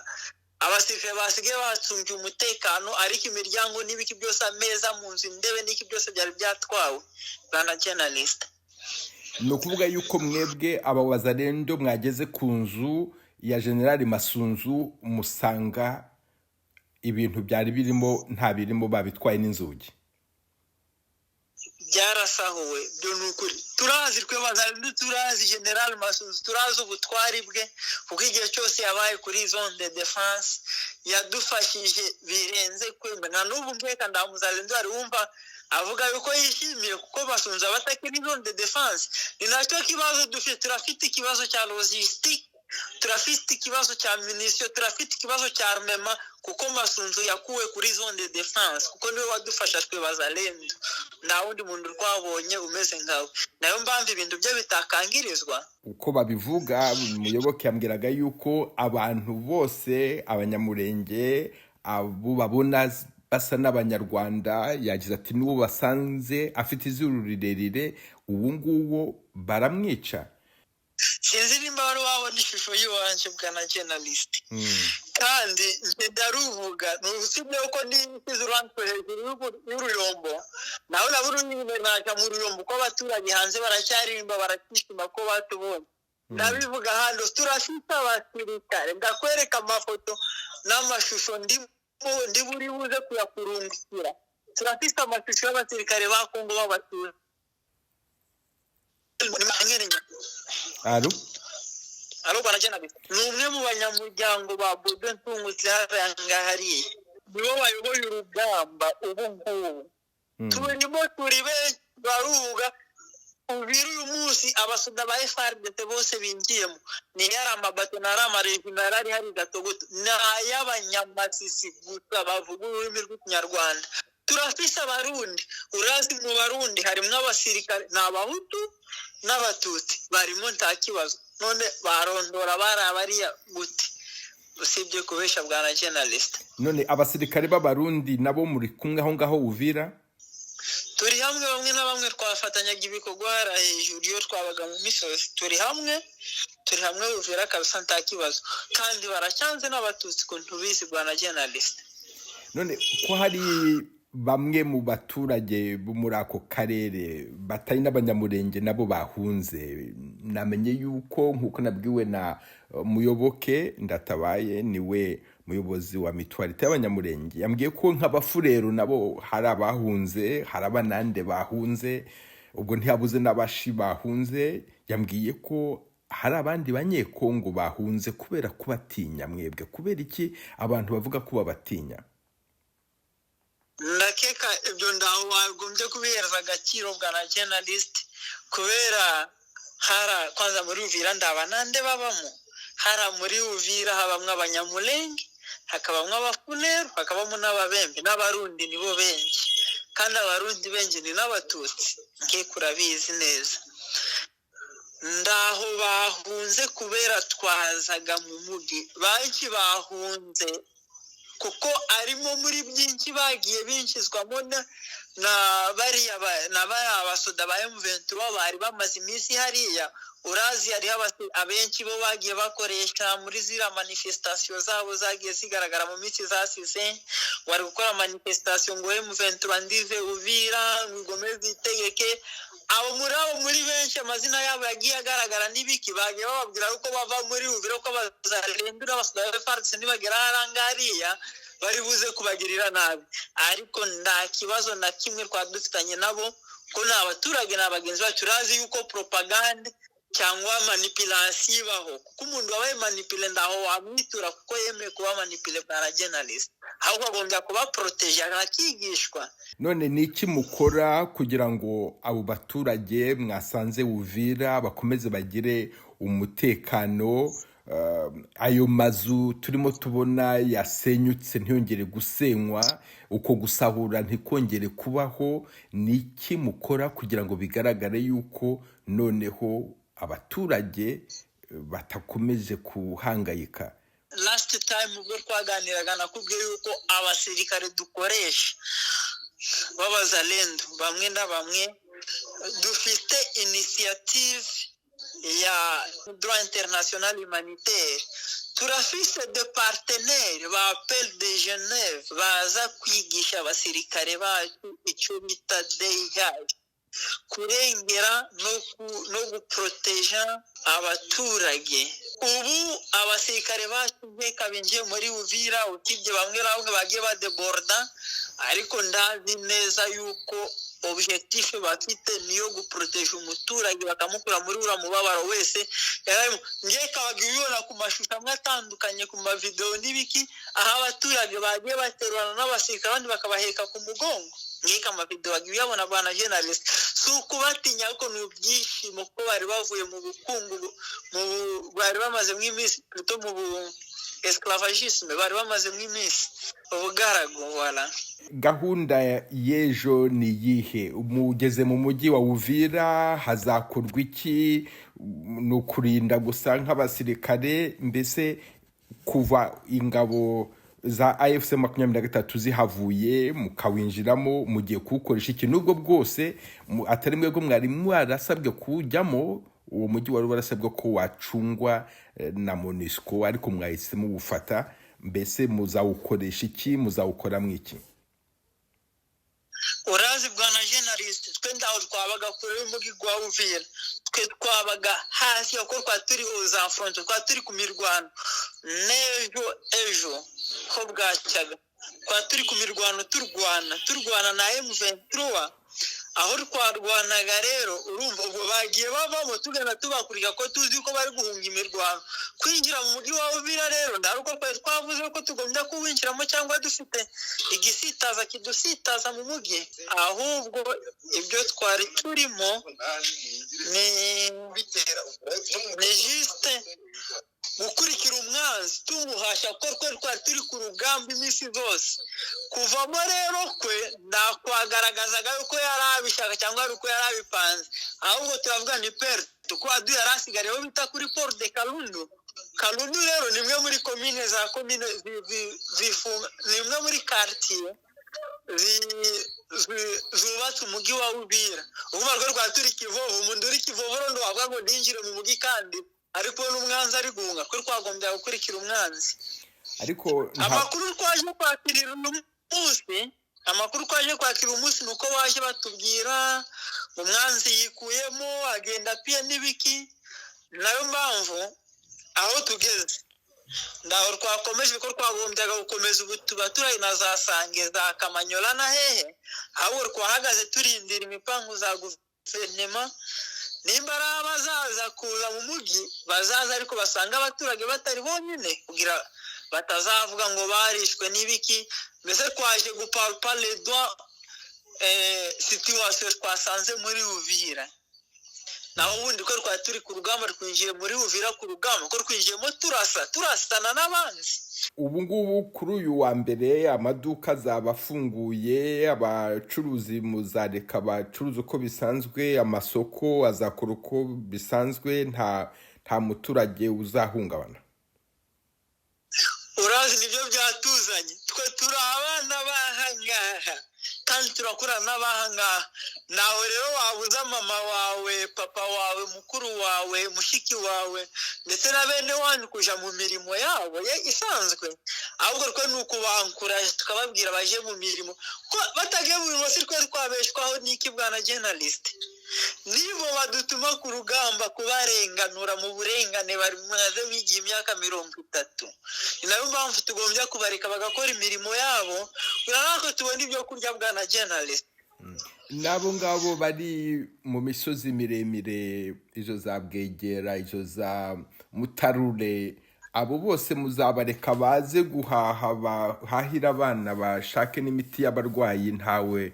abasirikare basigaye bacungiye umutekano ariko imiryango n'ibiki byose ameza mu nzu indebe n'iki byose byari byatwawe bana journalist no kuvuga yuko mwebwe abawazalendo mwageze ku nzu ya General Masunzu musanga ibintu byari birimo nta birimo babitwaye n'inzugi byarasahuwe byo nukuri turazi twebazalendo turazi General Masunzu turazi ubutwari bwe kuko igihe cyose yabaye kuri zone de defense yadufashije birenze kwemba na n'ubu mbeka ndamuzalendo ari wumva avuga yuko yishimiye kuko Masunzu abatakiri zone de defense ni nacyo kibazo dufite turafite ikibazo cya logistique turafite ikibazo cya munisio turafite ikibazo cya armement kuko Masunzu yakuwe kuri zone de defense kuko niwe wadufasha twebazalendo nta wundi muntu twabonye umeze nkawe nayo mbamva ibintu byo bitakangirizwa uko babivuga umuyoboke yambwiraga yuko abantu bose abanyamurenge abo babona basa n'abanyarwanda yagize ati n'uwo basanze afite izuru rirerire ubu nguwo baramwica sinzi nimba wari wabona ishusho y'iwanje bwana journalist kandi ndaruvuga n'usibye uko n'isize uranzwe hejuru y'uruyombo nawe naburunyine naja mu ruyombo ko abaturage hanze baracyarimba barakishima ko batubonye ndabivuga hano turafite abasirikare ndakwereka amafoto n'amashusho ndi buri buze kuyakurungikira turafite amashusho y'abasirikare ba Kongo b'abatura Alo bwana journalist ni umwe mu banyamuryango ba Bodo Ntungutse haranga hariya nibo bayoboye urugamba ubu ngubu turimo turi benshi baruga ubiri uyu munsi abasoda ba FARDC bose binjiyemo ni yari amabato n'aramarezi narari hari gatogoto n'ay'abanyamasisi gusa bavuga ururimi rw'ikinyarwanda turafise abarundi urazi mu barundi harimo abasirikare n'abahutu n'abatutsi barimo nta kibazo none barondora barabariya gute usibye kubesha bwana journalist none abasirikare b'abarundi nabo muri kumwe aho ngaho Uvira turi hamwe bamwe na bamwe twafatanyaga ibikorwa hejuru iyo twabaga mu misozi turi hamwe Uvira kabisa nta kibazo kandi baracyanze n'abatutsi ko ntubizi bwana journalist none ko hari bamwe mu baturage bo muri ako karere batari n'abanyamurenge nabo bahunze namenye yuko nkuko nabwiwe na muyoboke ndatabaye niwe muyobozi wa mituwarite y'abanyamurenge yambwiye ko nk'abafurero nabo hari abahunze hari abanande bahunze ubwo ntiyabuze n'abashi bahunze yambwiye ko hari abandi banyekongo bahunze kubera kubatinya mwebwe kubera iki abantu bavuga ko babatinya ndakeka ibyo ndaho wagombye kubihereza agaciro bwana journalist kubera kwanza muri Uvira ndabanande babamo hara muri Uvira habamwe abanyamulenge hakabamwe abafunero hakabamo n'ababembe n'abarundi nibo benshi kandi abarundi benshi ni n'abatutsi nke kurabizi neza ndaho bahunze kubera twazaga mu mugi banki bahunze kuko arimo muri byinshi bagiye binshizwamo na bariya abasoda ba M23 bari bamaze iminsi hariya urazi hari abenshi bo bagiye bakoresha muri zira manifestation zabo zagiye zigaragara mu minsi zasize wari gukora manifestation ngo M23 ndive Uvira ngomeze itegeke muri benshi amazina yabo yagiye agaragara n'ibiki bagiye bababwira uko bava muri Uvira ko bazarendura abasoda FARDC nibagera harangariya bari buze kubagirira nabi ariko nta kibazo na kimwe twadufitanye nabo ko n'abaturage n'abagenzi bacu urazi yuko propaganda cyangwa manipulation ibaho kuko umuntu wabaye manipule ndaho wamwitura kuko yemeye kuba manipule bwa journalist ahubwo agombye kuba protege akigishwa. None ni iki mukora kugira ngo abo baturage mwasanze Uvira bakomeze bagire umutekano? Ayo mazu turimo tubona yasenyutse ntiyongere gusenywa, uko gusahura ntikongere kubaho, ni iki mukora kugira ngo bigaragare yuko noneho abaturage batakomeje kuhangayika? Last time ubwo twaganiraga nakubwiye yuko abasirikare dukoresha b'abazalendo bamwe na bamwe dufite initiative ya droit international humanitaire, turafise de partenaires ba appel de Genève baza kwigisha abasirikare bacu icyo bita DIH, kurengera no guproteja abaturage. Ubu abasirikare bacu binjiye muri Uvira, ukibye bamwe na bamwe bagiye badeborda, ariko ndazi neza yuko objectif bafite niyo guproteja umuturage bakamukura muri ura mubabaro wese. Ngeka bagibona ku mashusho amwe atandukanye ku mavideo n'ibiki, aha abaturage bagiye baterwana n'abasirikare abandi bakabaheka ku mugongo. Ngeka amavideo bagibona bwana journalist, suko batinya ko n'ubyishimo ko bari bavuye mu bukungu, bari bamaze mw'imisi plutôt mu esclavagisme, bari bamaze mw'imisi ubugaragu. Voilà, gahunda y'ejo ni yihe? Mugeze mu mujyi wa Uvira, hazakorwa iki? Ni ukurinda gusa nk'abasirikare? Mbese kuva ingabo za AFC 23 zihavuye mukawinjiramo, mugiye kuwukoresha iki? Nubwo bwose atari mwebwe mwari mwarasabwe kujyamo, uwo mujyi wari warasabwe ko wacungwa na MONUSCO, ariko mwahisemo gufata. Mbese muzawukoresha iki? Muzawukoramo iki? Urazi bwana journalist, twe ndaho twabaga kure y'umujyi wa Uvira, twe twabaga hasi yako twaturi uza front, twaturi ku mirwano ejo ko bwacyaga, twaturi ku mirwano turwana na M23. aho twarwanaga rero urumva ubwo bagiye bavamo tugana tubakurika ko tuzi ko bari guhunga imirwano. Kwinjira mu mujyi wa Uvira rero ndaruko twavuze ko tugomba kuwinjiramo cyangwa dufite igisitaza kidusitaza mu mujyi, ahubwo ibyo twari turimo ni juste gukurikira umwanzi tumuhasha ko twari turi ku rugamba iminsi zose. Kuvamo rero kwe nakwagaragazaga yuko yarabishaka cyangwa uko yarabipanze, ahubwo turavuga ni perte tuko adu yarasigareho bita kuri Port de Kalundu. Kalundu rero nimwe muri commune za commune zifunga, nimwe muri quartier zubatse umujyi wa Uvira. Ubwo rwa turi Kivovu, umuntu uri Kivovu ndo wavuga ngo ndinjire mu mujyi kandi ariko n'umwanzi ari guhunga, ko twagombye gukurikira umwanzi. Ariko amakuru twaje kwakirira umunsi nuko baje batubwira umwanzi yikuyemo agenda pia n'ibiki. Nayo mpamvu aho tugeze ndaho twakomeje ko twagombye gukomeza ubutubatura na za Sange za Kamanyola na hehe, aho twahagaze turindira imipango za guverinoma. Nimba abazaza kuza mu mujyi bazaza, ariko basanga abaturage batari bonyine kugira batazavuga ngo barishwe n'ibiki. Mbese twaje gupalpa les doigts situation twasanze muri Uvira. Naho ubundi ko twaturi ku rugamba, twinjiye muri Uvira ku rugamba, ko twinjiyemo turasana n'abanzi. Ubu ngubu kuri uyu wa mbere amaduka azabafunguye, abacuruzi muzareka abacuruzi uko bisanzwe, amasoko azakora uko bisanzwe, nta muturage uzahungabana. Urazi nibyo byatuzanye, twe turi abana bahangaha kandi turakura n'abahangaha. Nawe rero wabuza mama wawe, papa wawe, mukuru wawe, mushiki wawe ndetse na bene wanyu kuja mu mirimo yabo isanzwe, ahubwo twe nukubankura tukababwira baje mu mirimo ko batagiye mu mirimo. Si twe twabeshwaho n'iki bwana journalist? Nibo badutuma ku rugamba kubarenganura mu burengane bari mumaze bigiye imyaka 30. Nayo mpamvu tugombye kubareka bagakora imirimo yabo, urarako tubona ibyo kurya bwana journalist. n'abo ngabo bari mu misozi miremire, izo za Bwegera, izo za Mutarure, abo bose muzabareka baze guhaha, bahahira abana, bashake n'imiti y'abarwayi, ntawe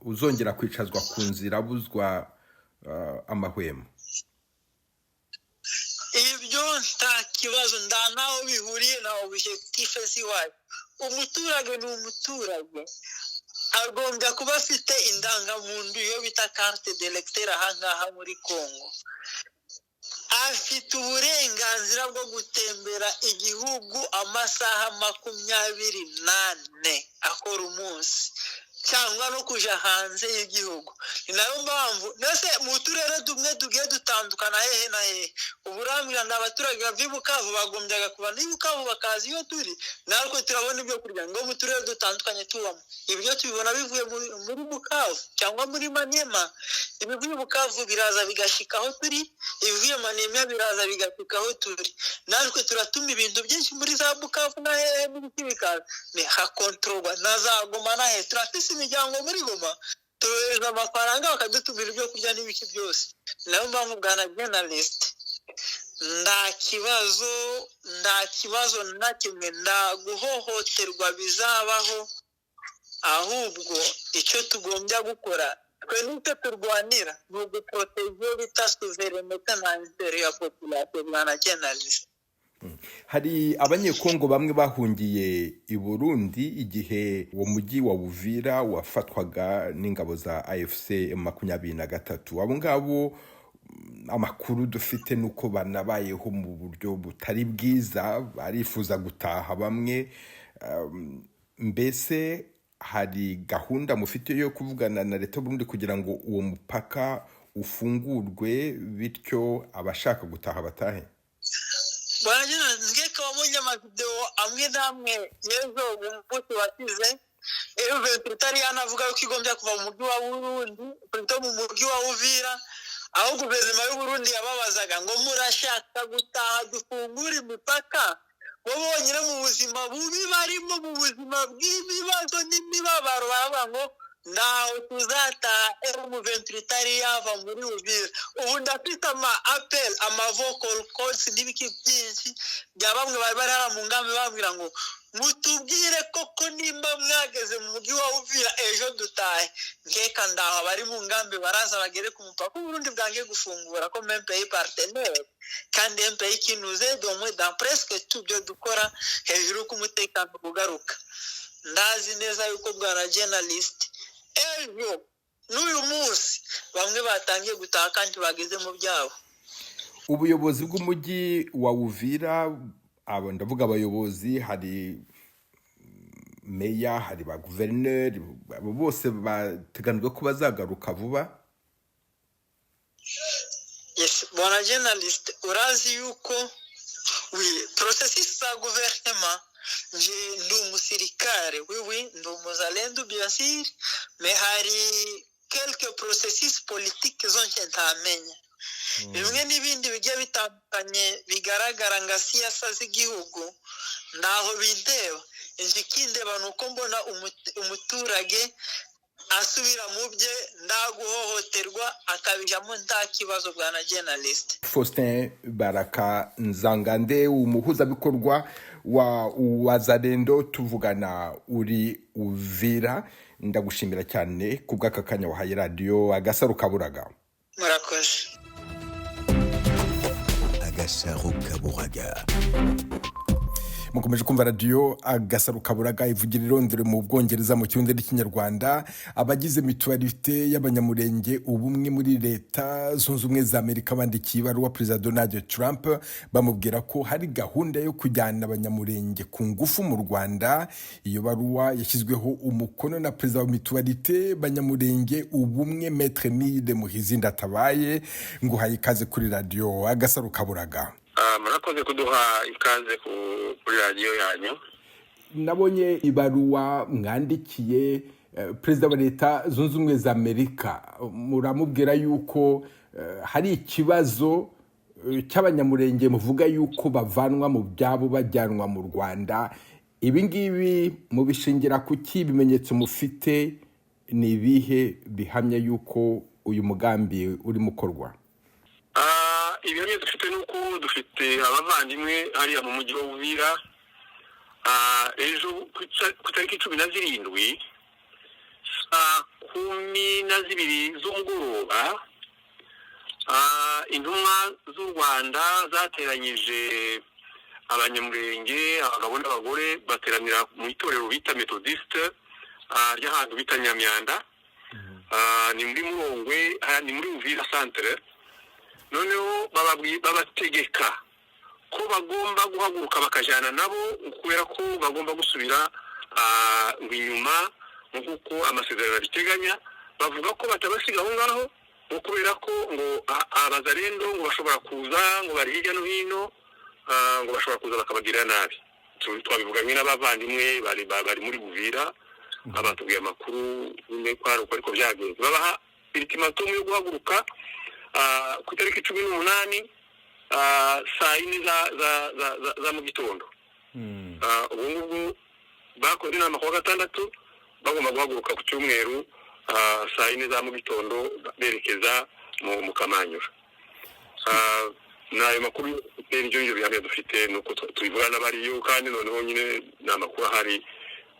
uzongera kwicazwa ku nzira abuzwa amahwemo? ibyo nta kibazo, nta naho bihuriye na objectif ziwayo. Umuturage ni umuturage, agombye kuba afite indangamuntu iyo bita carte d'électeur ahangaha muri Congo. Afite uburenganzira bwo gutembera igihugu amasaha 24 akora umunsi, cyangwa no kuja hanze y'igihugu. Ni nayo mpamvu nese mu turere tumwe tugiye dutandukana hehe na hehe, uburamira n'abaturage b'Ibukavu bagombyaga kuba n'Ibukavu bakazi iyo turi, natwe turabona ibyo kurya ngo mu turere dutandukanye tubamo. Ibyo tubibona bivuye muri Bukavu cyangwa muri Maniema. Ibivuye Bukavu biraza bigashika aho turi, ibivuye Maniema biraza bigashika aho turi. Natwe turatuma ibintu byinshi muri za Bukavu na hehe n'ibiki bikaza, ni hakontrolwa na za Goma na hehe. Turafise imiryango muri Goma, tubereza amafaranga bakadutumira ibyo kurya n'ibiki byose. Nayo mpamvu bwana journalist, nta kibazo na kimwe, nta guhohoterwa bizabaho. Ahubwo icyo tugombya gukora twe n'icyo turwanira ni uguproteger bita souveraineté na intérêt ya population bwana journalist. Hari abanyekongo bamwe bahungiye i Burundi igihe uwo mujyi wa Uvira wafatwaga n'ingabo za AFC M23. Abo ngabo amakuru dufite nuko banabayeho mu buryo butari bwiza, barifuza gutaha bamwe. Mbese hari gahunda mufite yo kuvugana na leta y'Uburundi kugira ngo uwo mupaka ufungurwe bityo abashaka gutaha batahe? Bwana ngeka wabonye amavideo amwe namwe yezo umunsi wasize Petritari yanavuga ko igombya kuva mu mujyi wa Burundi plutôt mu mujyi wa Uvira, aho guverinoma y'u Burundi yababazaga ngo murashaka gutaha dufungura imipaka. Bo bonyine mu buzima bubi barimo, mu buzima bw'ibibazo n'imibabaro, baravuga ngo naho tuzataha M23 yava muri Uvira. Ubu ndafite ama vocal calls n'ibiki byinshi bya bamwe bari barara mu ngambi babwira ngo mutubwire koko nimba mwageze mu mujyi wa Uvira ejo dutahe. Ngeka ndaho bari mu ngambi baraza bagere ku mupaka Burundi bwange gufungura ko même pays partenaire, kandi un pays qui nous aide au moins dans presque tout byo dukora hejuru ku mutekano kugaruka. Ndazi neza yuko bwana journalist ejo n'uyu munsi bamwe batangiye gutaha kandi bageze mu byabo. Ubuyobozi bw'umujyi wa Uvira, abo ndavuga abayobozi, hari meya, hari ba guverineri, abo bose bateganijwe ko bazagaruka vuba? Yes, bwana journalist, urazi yuko processus za gouvernement, ndi umusirikare, ndi umuzalendo bien sûr, mais hari quelques processus politiques zonke ntamenya. Bimwe n'ibindi bigiye bitandukanye bigaragara nga siasa z'igihugu naho bindeba. Ikindeba nuko mbona umuturage asubira mu bye ndaguhohoterwa akabijamo nta kibazo bwana journalist. Faustin Baraka Nzangande, umuhuzabikorwa wa Wazalendo, tuvugana uri Uvira. Ndagushimira cyane kubw'aka kanya wahaye radio Agasaro Kaburaga. Murakoze. Agasaro Kaburaga. Mukomeje kumva radio Agasaro Kaburaga ivugira irondere mu Bwongereza mu Kirundi n'Ikinyarwanda. Abagize mutualité y'abanyamurenge ubumwe muri leta zunze ubumwe za Amerika bandikiye ibaruwa Perezida Donald Trump bamubwira ko hari gahunda yo kujyana abanyamurenge ku ngufu mu Rwanda. Iyo baruwa yashyizweho umukono na Perezida wa mutualité banyamurenge ubumwe Maître Mide Muhizi Ndatabaye. Ngo haye ikaze kuri radio Agasaro Kaburaga. Murakoze kuduha ikaze kuri radio yanyu. Nabonye ibaruwa mwandikiye Perezida wa leta zunze ubumwe za Amerika, muramubwira yuko hari ikibazo cy'abanyamurenge muvuga yuko bavanwa mu byabo bajyanwa mu Rwanda. Ibi ngibi mubishingira kuki, ibimenyetso mufite ni ibihe bihamya yuko uyu mugambi urimo ukorwa? Ibihamya dufite nuko dufite abavandimwe hariya mu mujyi wa Uvira. Ejo ku tariki 17 saa 12 z'umugoroba intumwa z'u Rwanda zateranyije abanyamurenge, abagabo n'abagore bateranira mu itorero bita Methodiste ry'ahantu bita Nyamyanda. Ni muri Murongwe, ni muri Uvira centre. Noneho babategeka ko bagomba guhaguruka bakajana nabo kubera ko bagomba gusubira inyuma nk'uko amasezerano abiteganya. Bavuga ko batabasiga aho ngaho kubera ko ngo abazarendo ngo bashobora kuza ngo bari hirya no hino ngo bashobora kuza bakabagirira nabi. Twabivuganye n'abavandimwe bari muri Uvira, abatubwiye amakuru n'ikwaruko ariko byagenze. Babaha ultimatum yo guhaguruka ku tariki 18 saa 4 za mu gitondo. Ubu ngubu bakoze inama ku wa gatandatu bagomba guhaguruka ku cyumweru saa 4 za mu gitondo berekeza mu Kamanyura. Nayo makuru y'ibyo bihamya dufite nuko tubivugana n'abariyo, kandi noneho nyine n'amakuru ahari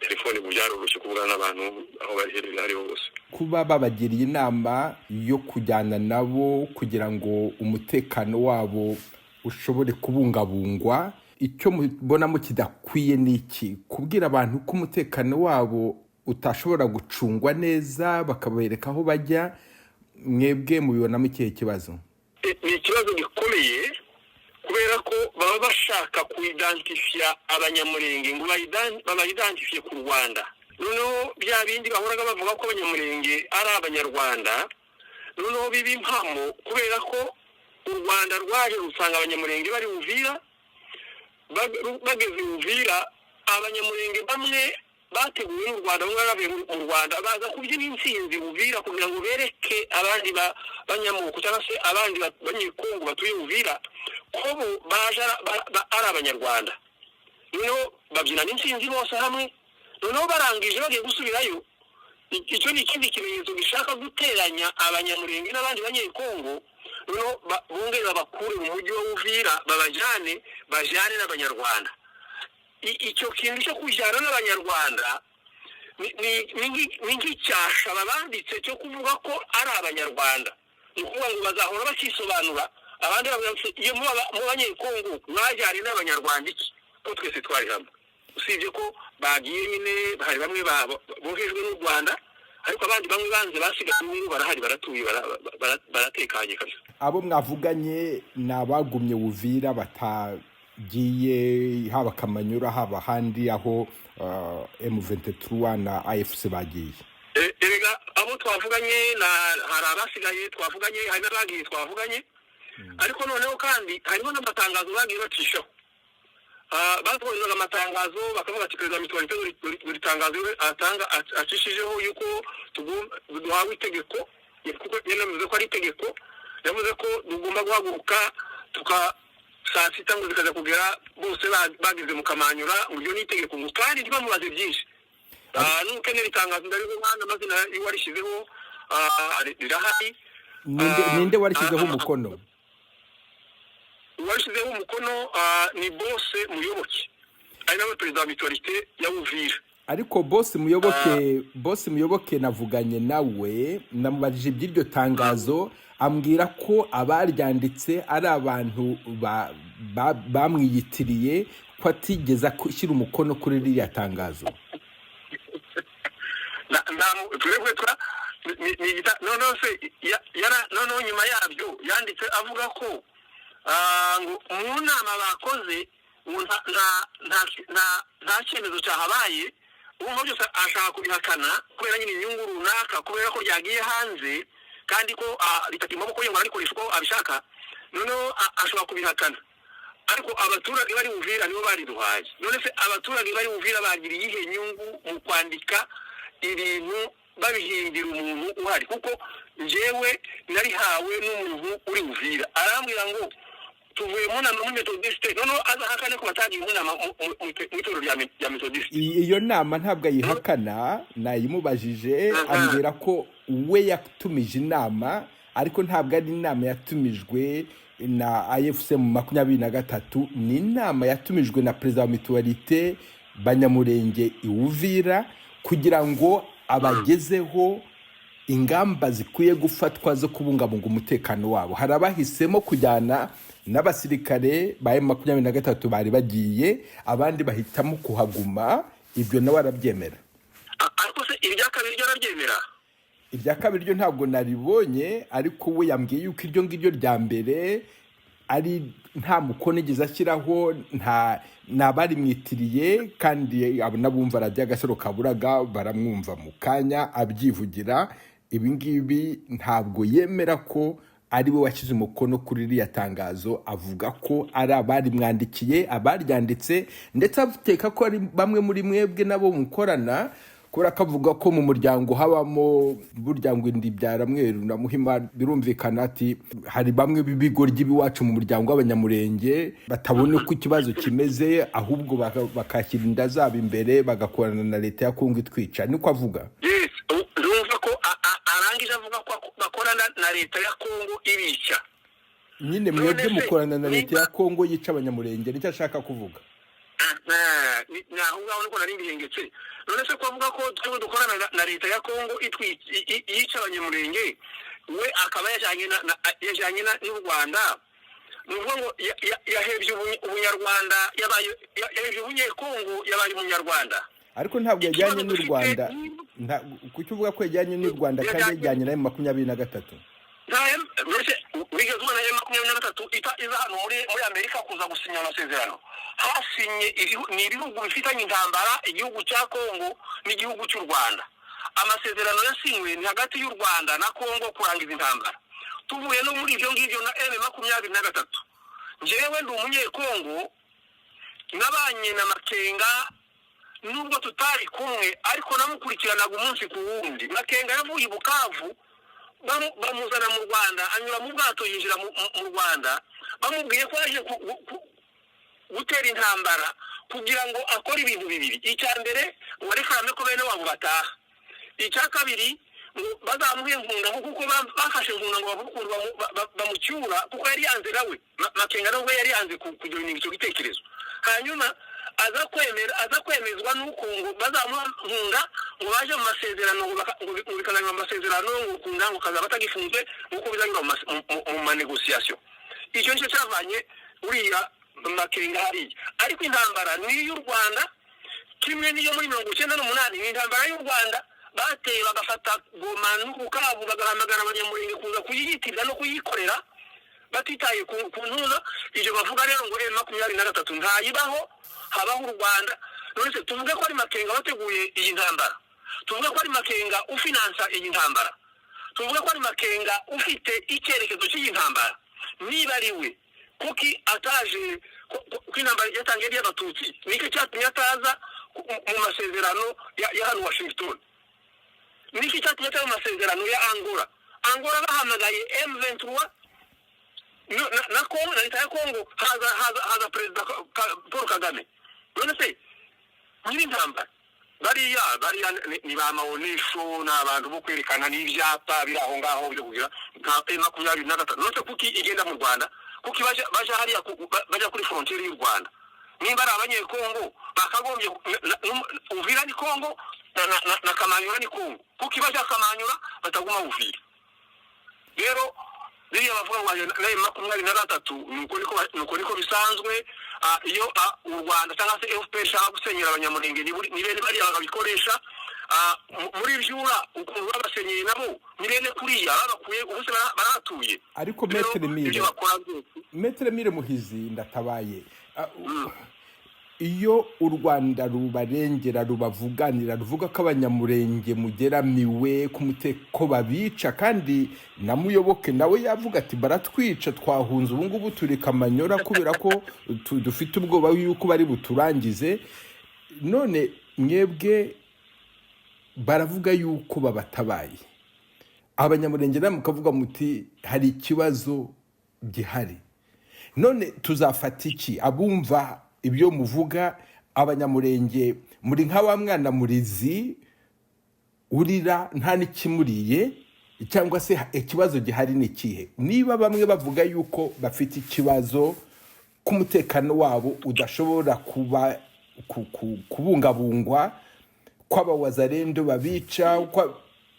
telefone byaroroshye kuvugana n'abantu aho bari hariho hose. Kuba babagiriye inama yo kujyana nabo kugira ngo umutekano wabo ushobore kubungabungwa, icyo mubonamo kidakwiye n'iki? Kubwira abantu ko umutekano wabo utashobora gucungwa neza bakabereka aho bajya, mwebwe mubibonamo ikihe kibazo? Ni ikibazo gikomeye kubera ko baba bashaka kuidentifia abanyamurenge ngo babaidentifiye ku Rwanda. Noneho bya bindi bahoraga bavuga ko abanyamurenge ari abanyarwanda, noneho bibi impamo kubera ko u Rwanda rwaje rusanga abanyamurenge bari Uvira. Bageze Uvira, abanyamurenge bamwe bateguye mu Rwanda, bamwe bavuye mu Rwanda baza kubyina intsinzi Uvira kugira ngo bereke abandi banyamuko cyangwa se abandi banyekongo batuye Uvira ko baje ari abanyarwanda. Noneho babyina intsinzi bose hamwe. Noneho barangije bagiye gusubirayo. Icyo ni ikindi kimenyetso gishaka guteranya abanyamurenge n'abandi banyekongo. Noneho bongera bakure mu mujyi wa Uvira bajyane n'abanyarwanda. Icyo kintu cyo kujyana n'abanyarwanda ni nk'icyasha babanditse cyo kuvuga ko ari abanyarwanda. Ni ukuvuga ngo bazahora bakisobanura, abandi bavuga iyo mu banyekongo mwajyane n'abanyarwanda iki ko twese twari hamwe. Usibye ko bagiye nyine hari bamwe bohejwe n'u Rwanda, ariko abandi bamwe banze basigaye n'ubu barahari, baratuye, baratekanye kabisa. Abo mwavuganye n'abagumye Uvira batagiye haba Kamanyura haba handi aho M23 na AFC bagiye? Erega abo twavuganye hari abasigaye twavuganye, hari n'abagiye twavuganye, ariko noneho kandi hariho n'amatangazo bagiye bacishaho. Batwoherezaga amatangazo bakavuga ati Perezida Mitwarite buri tangazo atanga acishijeho yuko duhawe itegeko, kuko yemeje ko ari itegeko, yavuze ko tugomba guhaguruka saa 6 ngo zikaza kugera bose bageze mu Kamanyura. Uryo ni itegeko ngo kandi ntibamubaze byinshi. N'ukenera itangazo ndariho mwana amazina y'uwarishizeho rirahari. Ninde warishyizeho umukono? Uwarishizeho umukono ni Bose Muyoboke, ari nawe Perezida wa Mitwarite ya Uvira. Ariko Bose Muyoboke navuganye nawe, namubajije iby'iryo tangazo, ambwira ko abaryanditse ari abantu bamwiyitiriye, ko atigeze gushyira umukono kuri ririya tangazo. Noneho nyuma yabyo yanditse avuga ko mu nama bakoze nta cyemezo cyahabaye. Ubu byose ashaka kubihakana kubera nyine inyungu runaka, kubera ko ryagiye hanze kandi ko ritati maboko ye ngo arikoresha uko abishaka. Noneho ashobora kubihakana, ariko abaturage bari Uvira nibo bari duhaye. None se abaturage bari Uvira bagiriye ihe nyungu mu kwandika ibintu babihimbira umuntu uhari? Kuko njyewe nari hawe n'umuntu uri Uvira arambwira ngo tuvuye mu nama muri metodiste noneho azahakane ko batagiye mu nama mu itorero rya metodiste. Iyo nama ntabwo ayihakana, nayimubajije ambwira ko we yatumije inama ariko ntabwo ari inama yatumijwe na AFC mu 23, ni inama yatumijwe na perezida wa Mutualité Banyamurenge Uvira kugira ngo abagezeho ingamba zikwiye gufatwa zo kubungabunga umutekano wabo. Hari abahisemo kujyana n'abasirikare ba M23 bari bagiye, abandi bahitamo kuhaguma. Ibyo nawe arabyemera? Ariko se irya kabiri ryo arabyemera? Irya kabiri ryo ntabwo naribonye, ariko we yambwiye yuko iryo ngiryo rya mbere ari nta mukono igeze ashyiraho, nabari mwitiriye, kandi abo nabumva radiyo Agasaro Kaburaga baramwumva mu kanya abyivugira. Ibi ngibi ntabwo yemera ko ari we washyize umukono kuri iriya tangazo, avuga ko ari abari mwandikiye, abaryanditse, ndetse avuga ko ari bamwe muri mwebwe nabo mukorana, kubera ko avuga ko mu muryango habamo burya ngo indi byara mweru na Muhima. Birumvikana ati hari bamwe b'ibigoryi b'iwacu mu muryango w'Abanyamurenge batabona uko ikibazo kimeze, ahubwo bakashyira inda zabo imbere bagakorana na leta ya Kongo itwica. Niko avuga. Yes, urumva ko arangije avuga ko bakorana na leta ya Kongo ibica. Nyine mwebwe mukorana na leta ya Kongo yica Abanyamurenge, nicyo ashaka kuvuga. Naho ngaho niko nari ngihengetse. None se ko avuga ko twe dukorana na leta ya Kongo yica Abanyamurenge, we akaba yajanye n'u Rwanda, nuvuga ngo yahebye ubunyarwanda, yahebye ubunyekongo, yabaye umunyarwanda. Ariko ntabwo yajyanye n'u Rwanda. Kuki uvuga ko yajyanye n'u Rwanda kandi yajyanye na M23? Wigeze ubona M23 iza hano muri Amerika kuza gusinya amasezerano? Hasinye ni ibihugu bifitanye intambara, igihugu cya Kongo n'igihugu cy'u Rwanda. Amasezerano yasinywe ni hagati y'u Rwanda na Kongo kurangiza intambara. Tuvuye no muri ibyo ngibyo na M23, njyewe ndi umunyekongo, nabanye na Makenga nubwo tutari kumwe, ariko namukurikiranaga umunsi ku wundi. Makenga yavuye i Bukavu, bamuzana mu Rwanda, anyura mu bwato yinjira mu Rwanda, bamubwiye ko aje gutera intambara kugira ngo akore ibintu bibiri. Icya mbere warekarame ko bene wabo bataha. Icya kabiri bazamuhe nkunda kuko bafashe nkunda ngo bamucyura kuko yari yanze nawe. Makenga nawe yari yanze kugira icyo gitekerezo. Hanyuma aza kwemezwa nuko ngo bazamuha nkunda ngo baje mu masezerano ngo bikananywa amasezerano ngo kunda ngo kaza batagifunze nuko bizanywa mu manegociation. Icyo nicyo cyavanye uriya Makenga hariya. Ariko intambara ni y'u Rwanda, kimwe niyo muri 1998 ni intambara y'u Rwanda. Bateye bagafata Goma n'Ubukavu, bagahamagara Abanyamurenge kuza kuyiyitirira no kuyikorera batitaye ku ntuza. Ibyo bavuga rero ngo M23 ntayibaho, habaho u Rwanda. None se tuvuge ko ari Makenga wateguye iyi ntambara, tuvuge ko ari Makenga ufinansa iyi ntambara, tuvuge ko ari Makenga ufite icyerekezo cy'iyi ntambara, niba ari we kuki ataje ku intambara yatangiye y'Abatutsi? Niki cyatumye ataza mu masezerano ya hano Washington? Niki cyatumye ataza mu masezerano ya Angola bahamagaye M23 na Kongo, na leta ya Kongo haza perezida Paul Kagame. None se nyiri intambara bariya ni ba maonesho n'abantu bo kwerekana n'ibyapa biri aho ngaho byo kugira nka M23. None se kuki igenda mu Rwanda? Kuki baje hariya baje kuri frontiere y'u Rwanda? Nimba ari abanyekongo bakagombye Uvira ni Kongo na Kamanyura ni Kongo. Kuki baje Kamanyura bataguma Uvira? Rero biriya bavuga ngo na M23 nuko niko bisanzwe. Iyo u Rwanda cyangwa se FPR shaka gusenyera Abanyamurenge ni bene bariya bagabikoresha muri byura ukuntu babasenyeye nabo ni bene kuriya babakuye ubuse baratuye. Ariko Maître Mire Muhizi ndatabaye, iyo u Rwanda rubarengera rubavuganira ruvuga ko Abanyamurenge mugeramiwe ku muteko babica, kandi na Muyoboke nawe yavuga ati baratwica twahunze ubu ngubu turi Kamanyora kubera ko dufite ubwoba yuko bari buturangize. None mwebwe baravuga yuko babatabaye, Abanyamurenge namwe mukavuga muti hari ikibazo gihari. none tuzafata iki abumva ibyo muvuga abanyamurenge muri nka wa mwana murizi urira nta n'ikimuriye cyangwa se ikibazo gihari ni ikihe niba bamwe bavuga yuko bafite ikibazo k'umutekano wabo udashobora kuba kubungabungwa kw'abawazarendo babica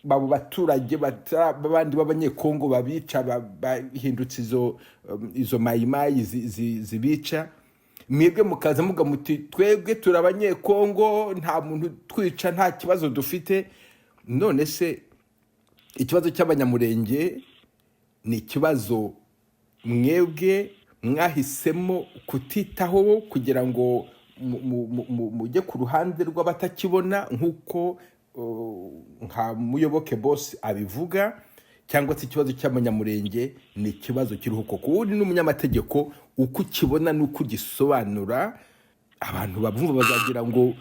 babo baturage babandi b'abanyekongo babica bahindutse izo mayimayi zibica mwebwe mukaza muga muti twebwe turabanyekongo nta muntu twica nta kibazo dufite none se ikibazo cy'abanyamurenge ni ikibazo mwebwe mwahisemo kutitaho kugira ngo mujye ku ruhande rw'abatakibona nk'uko nka Muyoboke Boss abivuga cyangwa se ikibazo cy'abanyamurenge ni ikibazo kiriho koko uri n'umunyamategeko uko ukibona n'uko ugisobanura abantu babumva bazagira ngo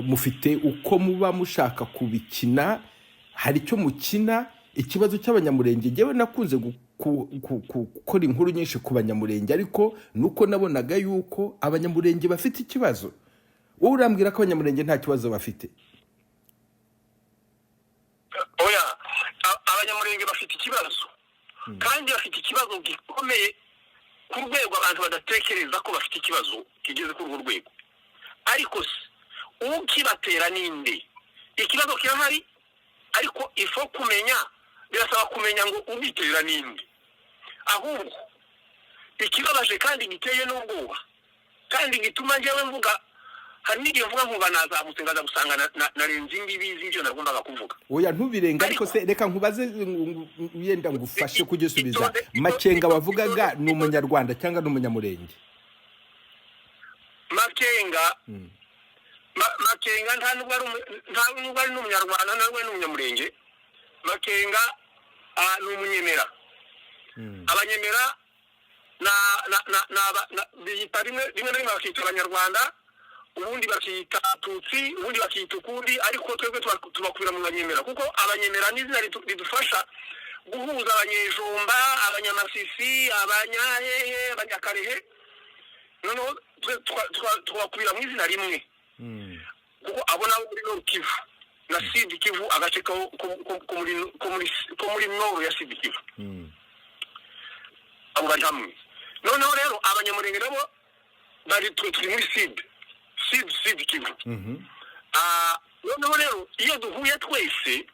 mufite uko muba mushaka kubikina hari icyo mukina ikibazo cy'abanyamurenge ngewe nakunze gukora inkuru nyinshi ku banyamurenge ariko nuko nabonaga yuko abanyamurenge bafite ikibazo wowe urambwira ko abanyamurenge nta kibazo bafite oya abanyamurenge bafite ikibazo kandi bafite ikibazo gikomeye ku rwego abantu badatekereza ko bafite ikibazo kigeze kuri urwo rwego ariko ukibatera ninde ikibazo kirahari ariko ifo kumenya birasaba kumenya ngo ubitera ninde ahubwo ikibabaje kandi giteye n'ubwoba kandi gituma njyewe mvuga hari n'igihe mvuga nkuba nazamutse ngaza gusanga narenze imbibi z'ibyo nagombaga kuvuga oya ntubirenga ariko se reka nkubaze yenda ngufashe kugisubiza Makenga wavugaga ni umunyarwanda cyangwa ni umunyamurenge Makenga nta nubwo ari n'umunyarwanda nta nubwo ari n'umunyamurenge Makenga ni umunyemera abanyemera biyita rimwe na rimwe bakita abanyarwanda ubundi bakita tutsi ubundi bakita ukundi ariko twebwe tubakubira mu banyemera kuko abanyemera n'izina ridufasha guhuza abanyejumba abanyamasisi abanyahehe abanyakarehe noneho tubakubira mu izina rimwe kuko abona muri Nord Kivu na Sud Kivu agace ko muri Nord ya Sud Kivu abo bari hamwe noneho rero abanyamurenge nabo bari turi muri Sud Kivu noneho rero iyo duhuye twese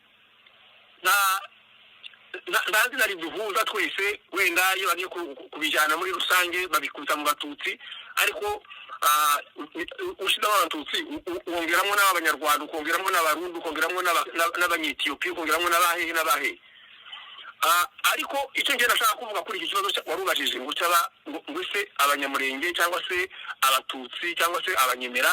nta zina riduhuza twese wenda iyo bagiye kubijyana muri rusange babikuza mu batutsi ariko ushyizemo abatutsi wongeramo n'abanyarwanda ukongeramo n'abarundi ukongeramo n'abanyetiyopiya ukongeramo n'abahehe ariko icyo ngenda nashaka kuvuga kuri iki kibazo warubajije ngo se abanyamurenge cyangwa se abatutsi cyangwa se abanyemera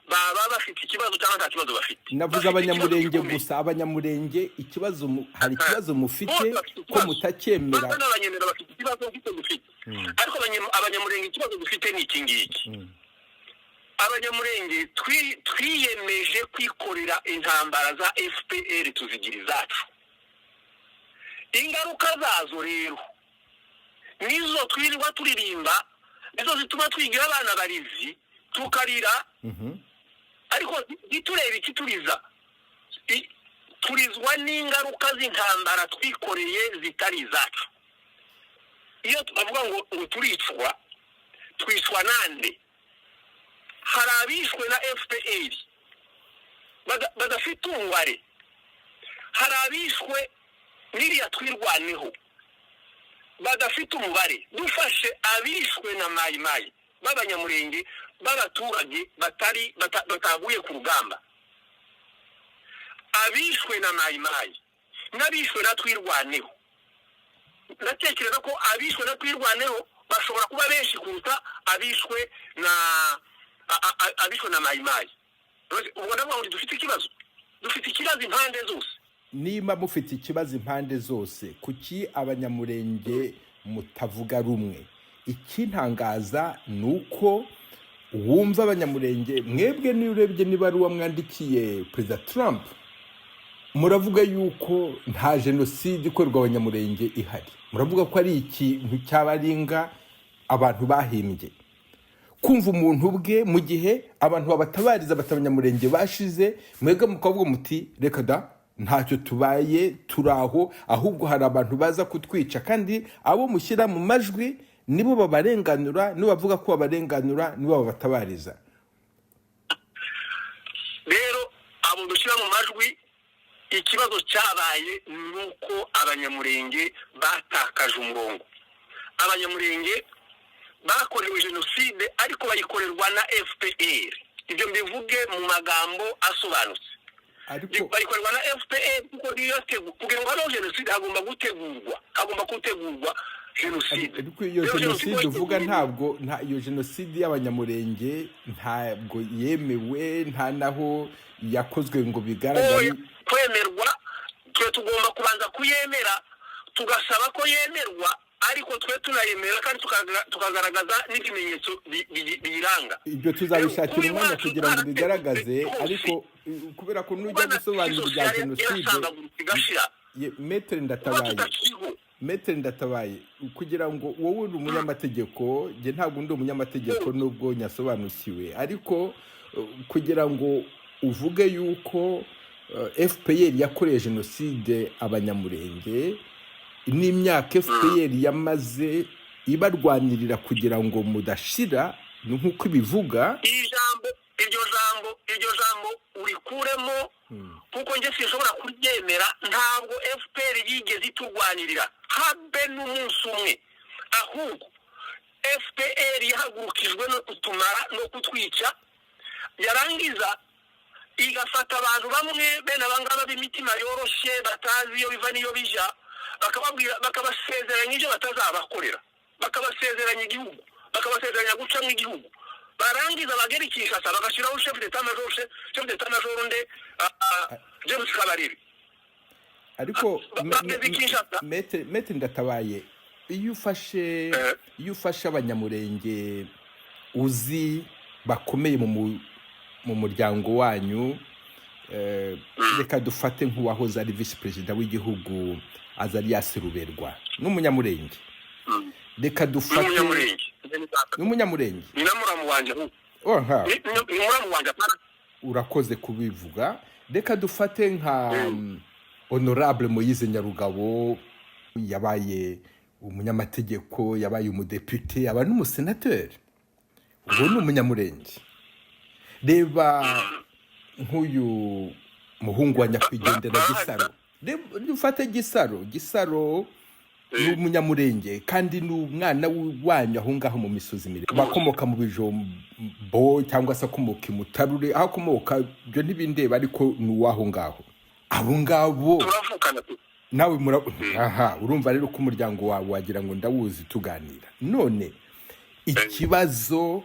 baba bafite ikibazo cyangwa nta kibazo bafite navuze abanyamurenge gusa abanyamurenge ikibazo hari ikibazo mufite ko mutacyemera n'abanyemera bafite ikibazo dufite ariko abanyamurenge ikibazo dufite ni iki ngiki abanyamurenge twiyemeje kwikorera intambara za FPR tuzigira izacu ingaruka zazo rero nizo twirirwa turirimba nizo zituma twigira abana barizi tukarira ariko gitureba ikituriza turizwa n'ingaruka z'intambara twikoreye zitari izacu iyo tubavuga ngo turicwa twicwa nande hari abishwe na FPR badafite umubare hari abishwe n'iriya twirwaneho badafite umubare dufashe abishwe na mayimayi b'abanyamurenge b'abaturage bataguye ku rugamba abishwe na mayimayi n'abishwe na twirwaneho ndatekereza ko abishwe na twirwaneho bashobora kuba benshi kuruta abishwe na mayimayi ubwo ndavuga ngo dufite ikibazo impande zose niba mufite ikibazo impande zose kuki abanyamurenge mutavuga rumwe ikintangaza ni uko wumva abanyamurenge mwebwe niyo urebye niba ari uwo mwandikiye Perezida Trump muravuga yuko nta jenoside ikorerwa abanyamurenge ihari muravuga ko ari ikintu cyabaringa abantu bahimbye, kumva umuntu ubwe mu gihe abantu babatabariza batabanyamurenge bashize, mwebwe mukavuga muti reka da ntacyo tubaye turaho, ahubwo hari abantu baza kutwica, kandi abo mushyira mu majwi nibo babarenganura, nibo bavuga ko babarenganura, nibo babatabariza. rero abo dushyira mu majwi, ikibazo cyabaye nuko abanyamurenge batakaje umurongo. Abanyamurenge bakorewe jenoside ariko bayikorerwa na FPR. Ibyo mbivuge mu magambo asobanutse. Bayikorerwa na FPR kuko niyo kugira ngo no jenoside hagomba gutegurwa jenoside. Ariko iyo jenoside uvuga ntabwo iyo jenoside y'abanyamurenge ntabwo yemewe, nta naho yakozwe ngo bigaragare. Kwemerwa twe tugomba kubanza kuyemera, tugasaba ko yemerwa, ariko twe tunayemera kandi tukagaragaza n'ibimenyetso biyiranga. Ibyo tuzabishakira umwanya kugira ngo bigaragaze, ariko kubera ko nujya gusobanura ibya jenoside, Maître Ndatabaye, kugira ngo wowe uri umunyamategeko, njye ntabwo ndi umunyamategeko nubwo nyasobanukiwe, ariko kugira ngo uvuge yuko FPR yakoreye jenoside abanyamurenge, n'imyaka FPR yamaze ibarwanirira kugira ngo mudashira, nk'uko ibivuga. Iryo jambo urikuremo, kuko njye sinshobora kuryemera. Ntabwo FPR yigeze iturwanirira habe n'umunsi umwe, ahubwo FPR yahagurukijwe no kutumara no kutwica, yarangiza igafata abantu bamwe bene abangaba b'imitima yoroshye batazi iyo biva n'iyo bija, bakabasezeranya ibyo batazabakorera, bakabasezeranya igihugu, bakabasezeranya guca mu igihugu, barangiza bagera i Kinshasa bagashyiraho chef d'état major nde James Kabarebe. Ariko Maître Ndatabaye, iyo ufashe abanyamurenge uzi bakomeye mu muryango wanyu, reka dufate nk'uwahoze ari visi perezida w'igihugu Azarias Ruberwa n'umunyamurenge, reka dufate n'umunyamurenge, ni namuramu wanjye ni muramu wanjye. Urakoze kubivuga. Reka dufate nka Honorable Moise Nyarugabo, yabaye umunyamategeko, yabaye umudepite, yaba n'umusenateri, uwo ni umunyamurenge. Reba nk'uyu muhungu wa nyakwigendera Gisaro, dufate Gisaro ni umunyamurenge kandi ni umwana wanyu aho ngaho mu misozi miremire, bakomoka mu Bijombo cyangwa se akomoka i Mutarure, aho akomoka byo ntibindeba, ariko ni uwaho ngaho. Abo ngabo nawe urumva rero ko umuryango wawe wagira ngo ndawuzi tuganira. None ikibazo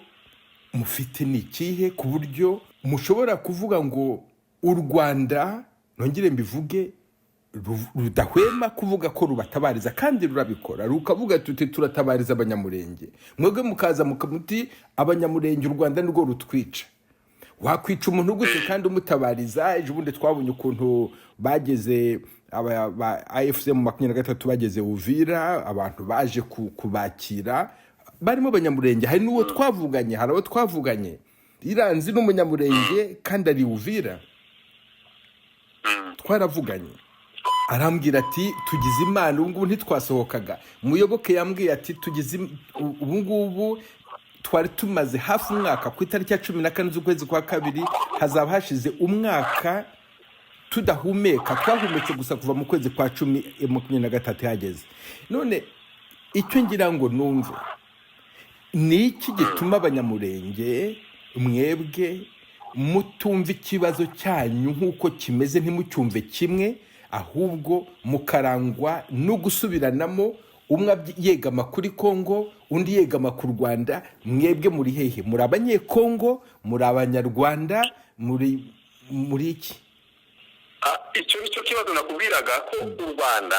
mufite ni ikihe ku buryo mushobora kuvuga ngo u Rwanda, nongere mbivuge, rudahwema kuvuga ko rubatabariza kandi rurabikora, rukavuga tuti turatabariza abanyamurenge, mwebwe mukaza mukamuti abanyamurenge u Rwanda nirwo rutwica? Wakwica umuntu gute kandi umutabariza? Ejo bundi twabonye ukuntu bageze AFC mu 23 bageze Uvira, abantu baje kubakira barimo abanyamurenge, hari n'uwo twavuganye, hari abo twavuganye Iranzi n'umunyamurenge kandi ari Uvira, twaravuganye, arambwira ati tugize Imana ubu ngubu ntitwasohokaga. Muyoboke yambwiye ati tugize ubu ngubu twari tumaze hafi umwaka, ku itariki ya 14 z'ukwezi kwa kabiri hazaba hashize umwaka tudahumeka, twahumetse gusa kuva mu kwezi kwa 10 yageze. None icyo ngira ngo numve ni iki gituma abanyamurenge mwebwe mutumva ikibazo cyanyu nk'uko kimeze, ntimucyumve kimwe, ahubwo mukarangwa no gusubiranamo, umwe yegama kuri Kongo undi yegama ku Rwanda. Mwebwe muri hehe? Muri abanyekongo, muri abanyarwanda, muri iki? Icyo nicyo kibazo nakubwiraga ko u Rwanda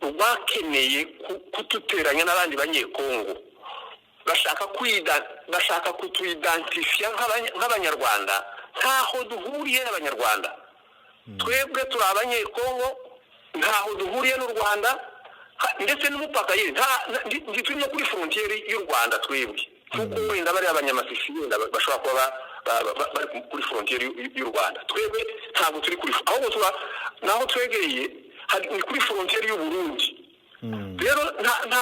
rwakeneye kututeranya n'abandi banyekongo, bashaka kutuidentifia nk'abanyarwanda, ntaho duhuriye n'abanyarwanda. Twebwe turi abanyekongo, ntaho duhuriye n'u Rwanda, ndetse n'umupaka ye turi no kuri frontiere y'u Rwanda twebwe kuko wenda bari abanyamasisi wenda bashobora kuba bari kuri frontiere y'u Rwanda twebwe ntabwo turi kuri ahubwo tuba naho twegereye ni kuri frontiere y'u Burundi rero nta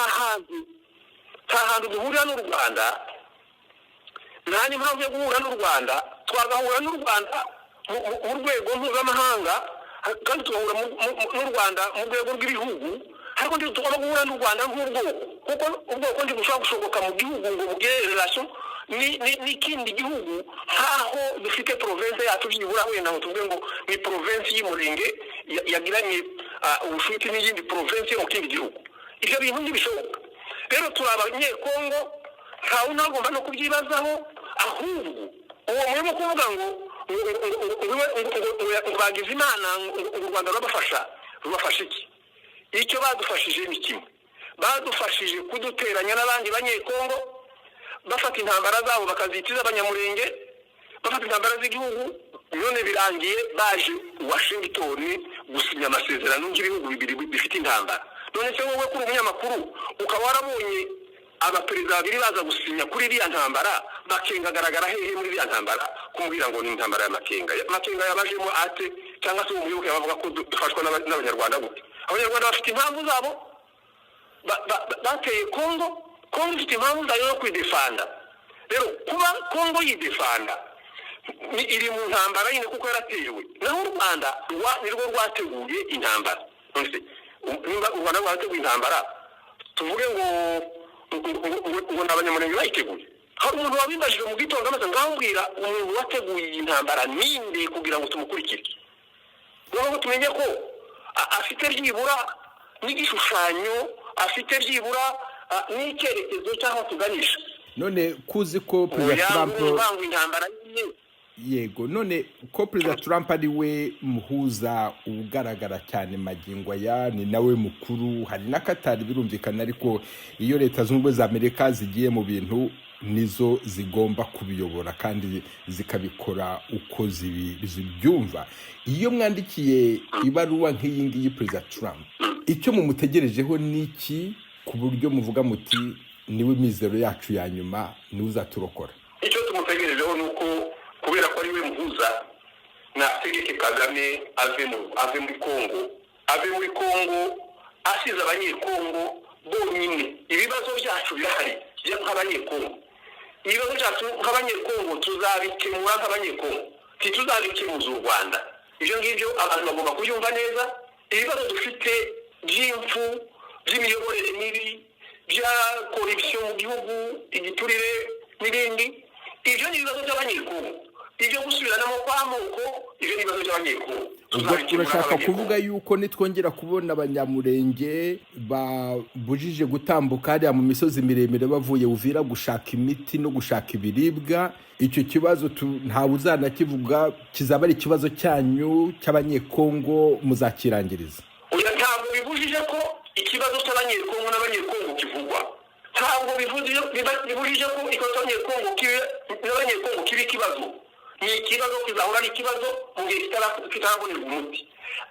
hantu duhurira n'u Rwanda nta n'impamvu yo guhura n'u Rwanda twagahura n'u Rwanda mu rwego mpuzamahanga kandi tugahura n'u Rwanda mu rwego rw'ibihugu ariko ndi tugomba guhura n'u Rwanda nk'ubwoko kuko ubwoko ndi bushobora gushoboka mu gihugu ngo bugire relation n'ikindi gihugu nkaho dufite province yacu byibura wenda ngo tuvuge ngo ni province y'Umurenge yagiranye ubushuti n'iyindi province mu kindi gihugu ibyo bintu ntibishoboka rero turi abanyekongo ntawe unagomba no kubyibazaho ahubwo uwo murimo kuvuga ngo bagize imana u Rwanda rubafasha iki icyo badufashije ni kimwe badufashije kuduteranya n'abandi banyekongo bafata intambara zabo bakazitiza abanyamurenge bafata intambara z'igihugu none birangiye baje Washington gusinya amasezerano y'ibihugu bibiri bifite intambara none se wowe kuri umunyamakuru ukaba warabonye abaperezida babiri baza gusinya kuri iriya ntambara makenga agaragara hehe muri iriya ntambara kumubwira ngo ni intambara ya makenga yabajemo ate cyangwa se umuyoboke bavuga ko dufashwa n'abanyarwanda gute abanyarwanda bafite impamvu zabo bateye Kongo ifite impamvu zayo yo kwidefanda rero kuba Kongo yidefanda iri mu ntambara nyine kuko yaratewe naho u Rwanda nirwo rwateguye intambara nimba u Rwanda rwateguye intambara tuvuge ngo n'abanyamurenge bayiteguye hari umuntu wabimbajije mu gitondo amaze ngambwira umuntu wateguye iyi ntambara ninde kugira ngo tumukurikire ngo tumenye ko afite byibura n'igishushanyo afite byibura n'icyerekezo cyangwa tuganisha none kuzi ko Perezida Trump intambara yego none ko Perezida Trump ari we muhuza ugaragara cyane magingo aya ni nawe mukuru hari n'akatari birumvikana ariko iyo leta zunze ubumwe za Amerika zigiye mu bintu nizo zigomba kubiyobora kandi zikabikora uko zibyumva iyo mwandikiye ibaruwa nk'iyi ngiyi Perezida Trump icyo mumutegerejeho niki ku buryo muvuga muti niwe mizero yacu ya nyuma niwe uzaturokora icyo tumutegerejeho ni uko kubera ko ari we muhuza na Tegeke Kagame ave muri Kongo asize abanyekongo bonyine ibibazo byacu birahari nk'abanyekongo ibibazo byacu nk'abanyekongo tuzabikemura nk'abanyekongo tuzabikemuza u Rwanda ibyo ngibyo abantu bagomba kubyumva neza ibibazo dufite by'imfu by'imiyoborere mibi bya corruption mu gihugu igiturire n'ibindi ibyo ni ibibazo by'abanyekongo ibyo gusubiranamo kw'amoko ibyo ni ibibazo by'abanyekongo urashaka kuvuga yuko nitwongera kubona abanyamurenge babujije gutambuka hariya mu misozi miremire bavuye Uvira gushaka imiti no gushaka ibiribwa icyo kibazo ntawe uzanakivuga kizaba ari ikibazo cyanyu cy'abanyekongo muzakirangiriza ntabwo bibujije ko ikibazo cy'abanyekongo n'abanyekongo kivugwa ntabwo bibujije ko ikibazo cy'abanyekongo kiba ikibazo ni ikibazo kizahora ari ikibazo mu gihe kitarabonerwa umuti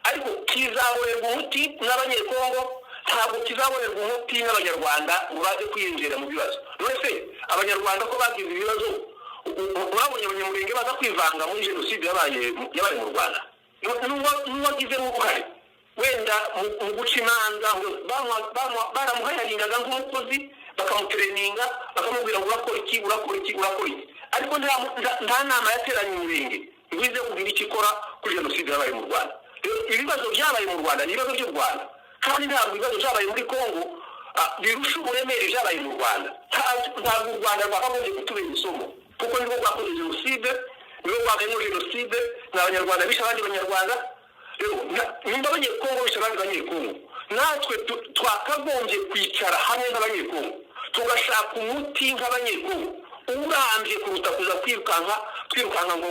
ariko kizabonerwa umuti n'abanyekongo ntabwo kizabonerwa umuti n'abanyarwanda ngo baze kwiyongera mu bibazo none abanyarwanda ko bagize ibibazo babonye abanyamurenge baza kwivanga muri jenoside yabaye mu Rwanda n'uwagizemo uruhare wenda mu guca imanza baramuhayaringaga nk'umukozi bakamutereninga bakamubwira ngo urakora iki ariko nta nama yateranye umurenge ngo ize kugira icyo ikora kuri jenoside yabaye mu Rwanda ibibazo byabaye mu Rwanda ni ibibazo by'u Rwanda kandi ntabwo ibibazo byabaye muri Kongo birusha uburemere byabaye mu Rwanda ntabwo u Rwanda rwakagombye kutubera isomo kuko nibwo rwakoze jenoside nibwo rwagayemo jenoside n'abanyarwanda bishe abandi banyarwanda nimba abanyekongo bishe abandi banyekongo natwe twakagombye kwicara hamwe n'abanyekongo tugashaka umuti nk'abanyekongo urambye kuruta kuza kwirukanka ngo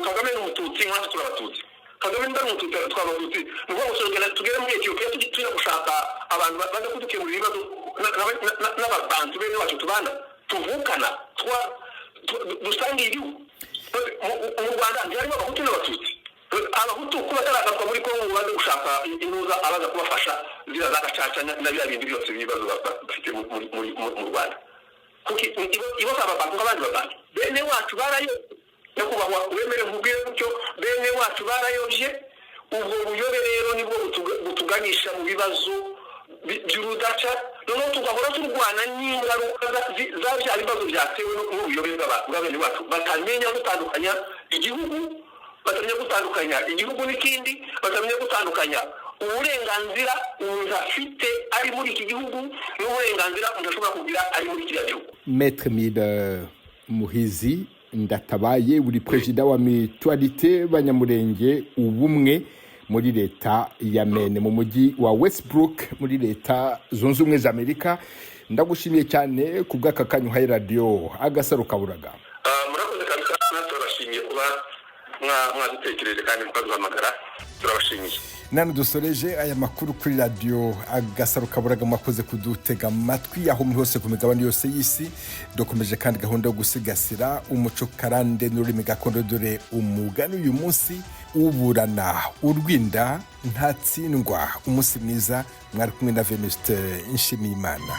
Kagame n'umututsi nkatwe turabatutsi Kagame n'umututsi twabatutsi nuko gusogera tugere muri Ethiopia tujya gushaka abantu baza kudukemura ibibazo n'abantu bene wacu tubana tuvukana dusangiye igihugu mu Rwanda byarimo abahutu n'abatutsi abahutu kuba bataragatwa muri kongo baze gushaka inuza abaza kubafasha zira zagacaca na bya bindi byose bibazo bafite mu Rwanda kuki ibo abantu nk'abandi babandi bene wacu barayo nyakubahwa wemere mubwire gutyo bene wacu barayobye ubwo buyobe rero nibwo butuganisha mu bibazo by'urudaca noneho tugahora turwana n'ingaruka za bya bibazo byatewe n'ubuyobe bw'abene wacu batamenya gutandukanya igihugu batamenya gutandukanya igihugu n'ikindi batamenya gutandukanya uburenganzira umuntu afite ari muri iki gihugu n'uburenganzira umuntu ashobora kugira ari muri kiriya gihugu. Maître Mille Muhizi Ndatabaye uri perezida wa Mutualité Banyamurenge ubumwe muri leta ya Maine mu mujyi wa Westbrook muri leta zunze ubumwe za Amerika. Ndagushimiye cyane ku bw'aka kanyu ha radio Agasaro Kaburaga. Murakoze kabisa turabashimiye kuba mwadutekereje kandi mukaduhamagara turabashimiye. Nano dusoreje aya makuru kuri radio Agasaro Kaburaga mwakoze kudutega amatwi aho muri hose ku migabane yose y'isi. Dokomeje kandi gahunda yo gusigasira umuco karande n'ururimi gakondo dore umugani uyu munsi uburana urwinda ntatsindwa. Umunsi mwiza mwari kumwe na Venuste Nshimiyimana.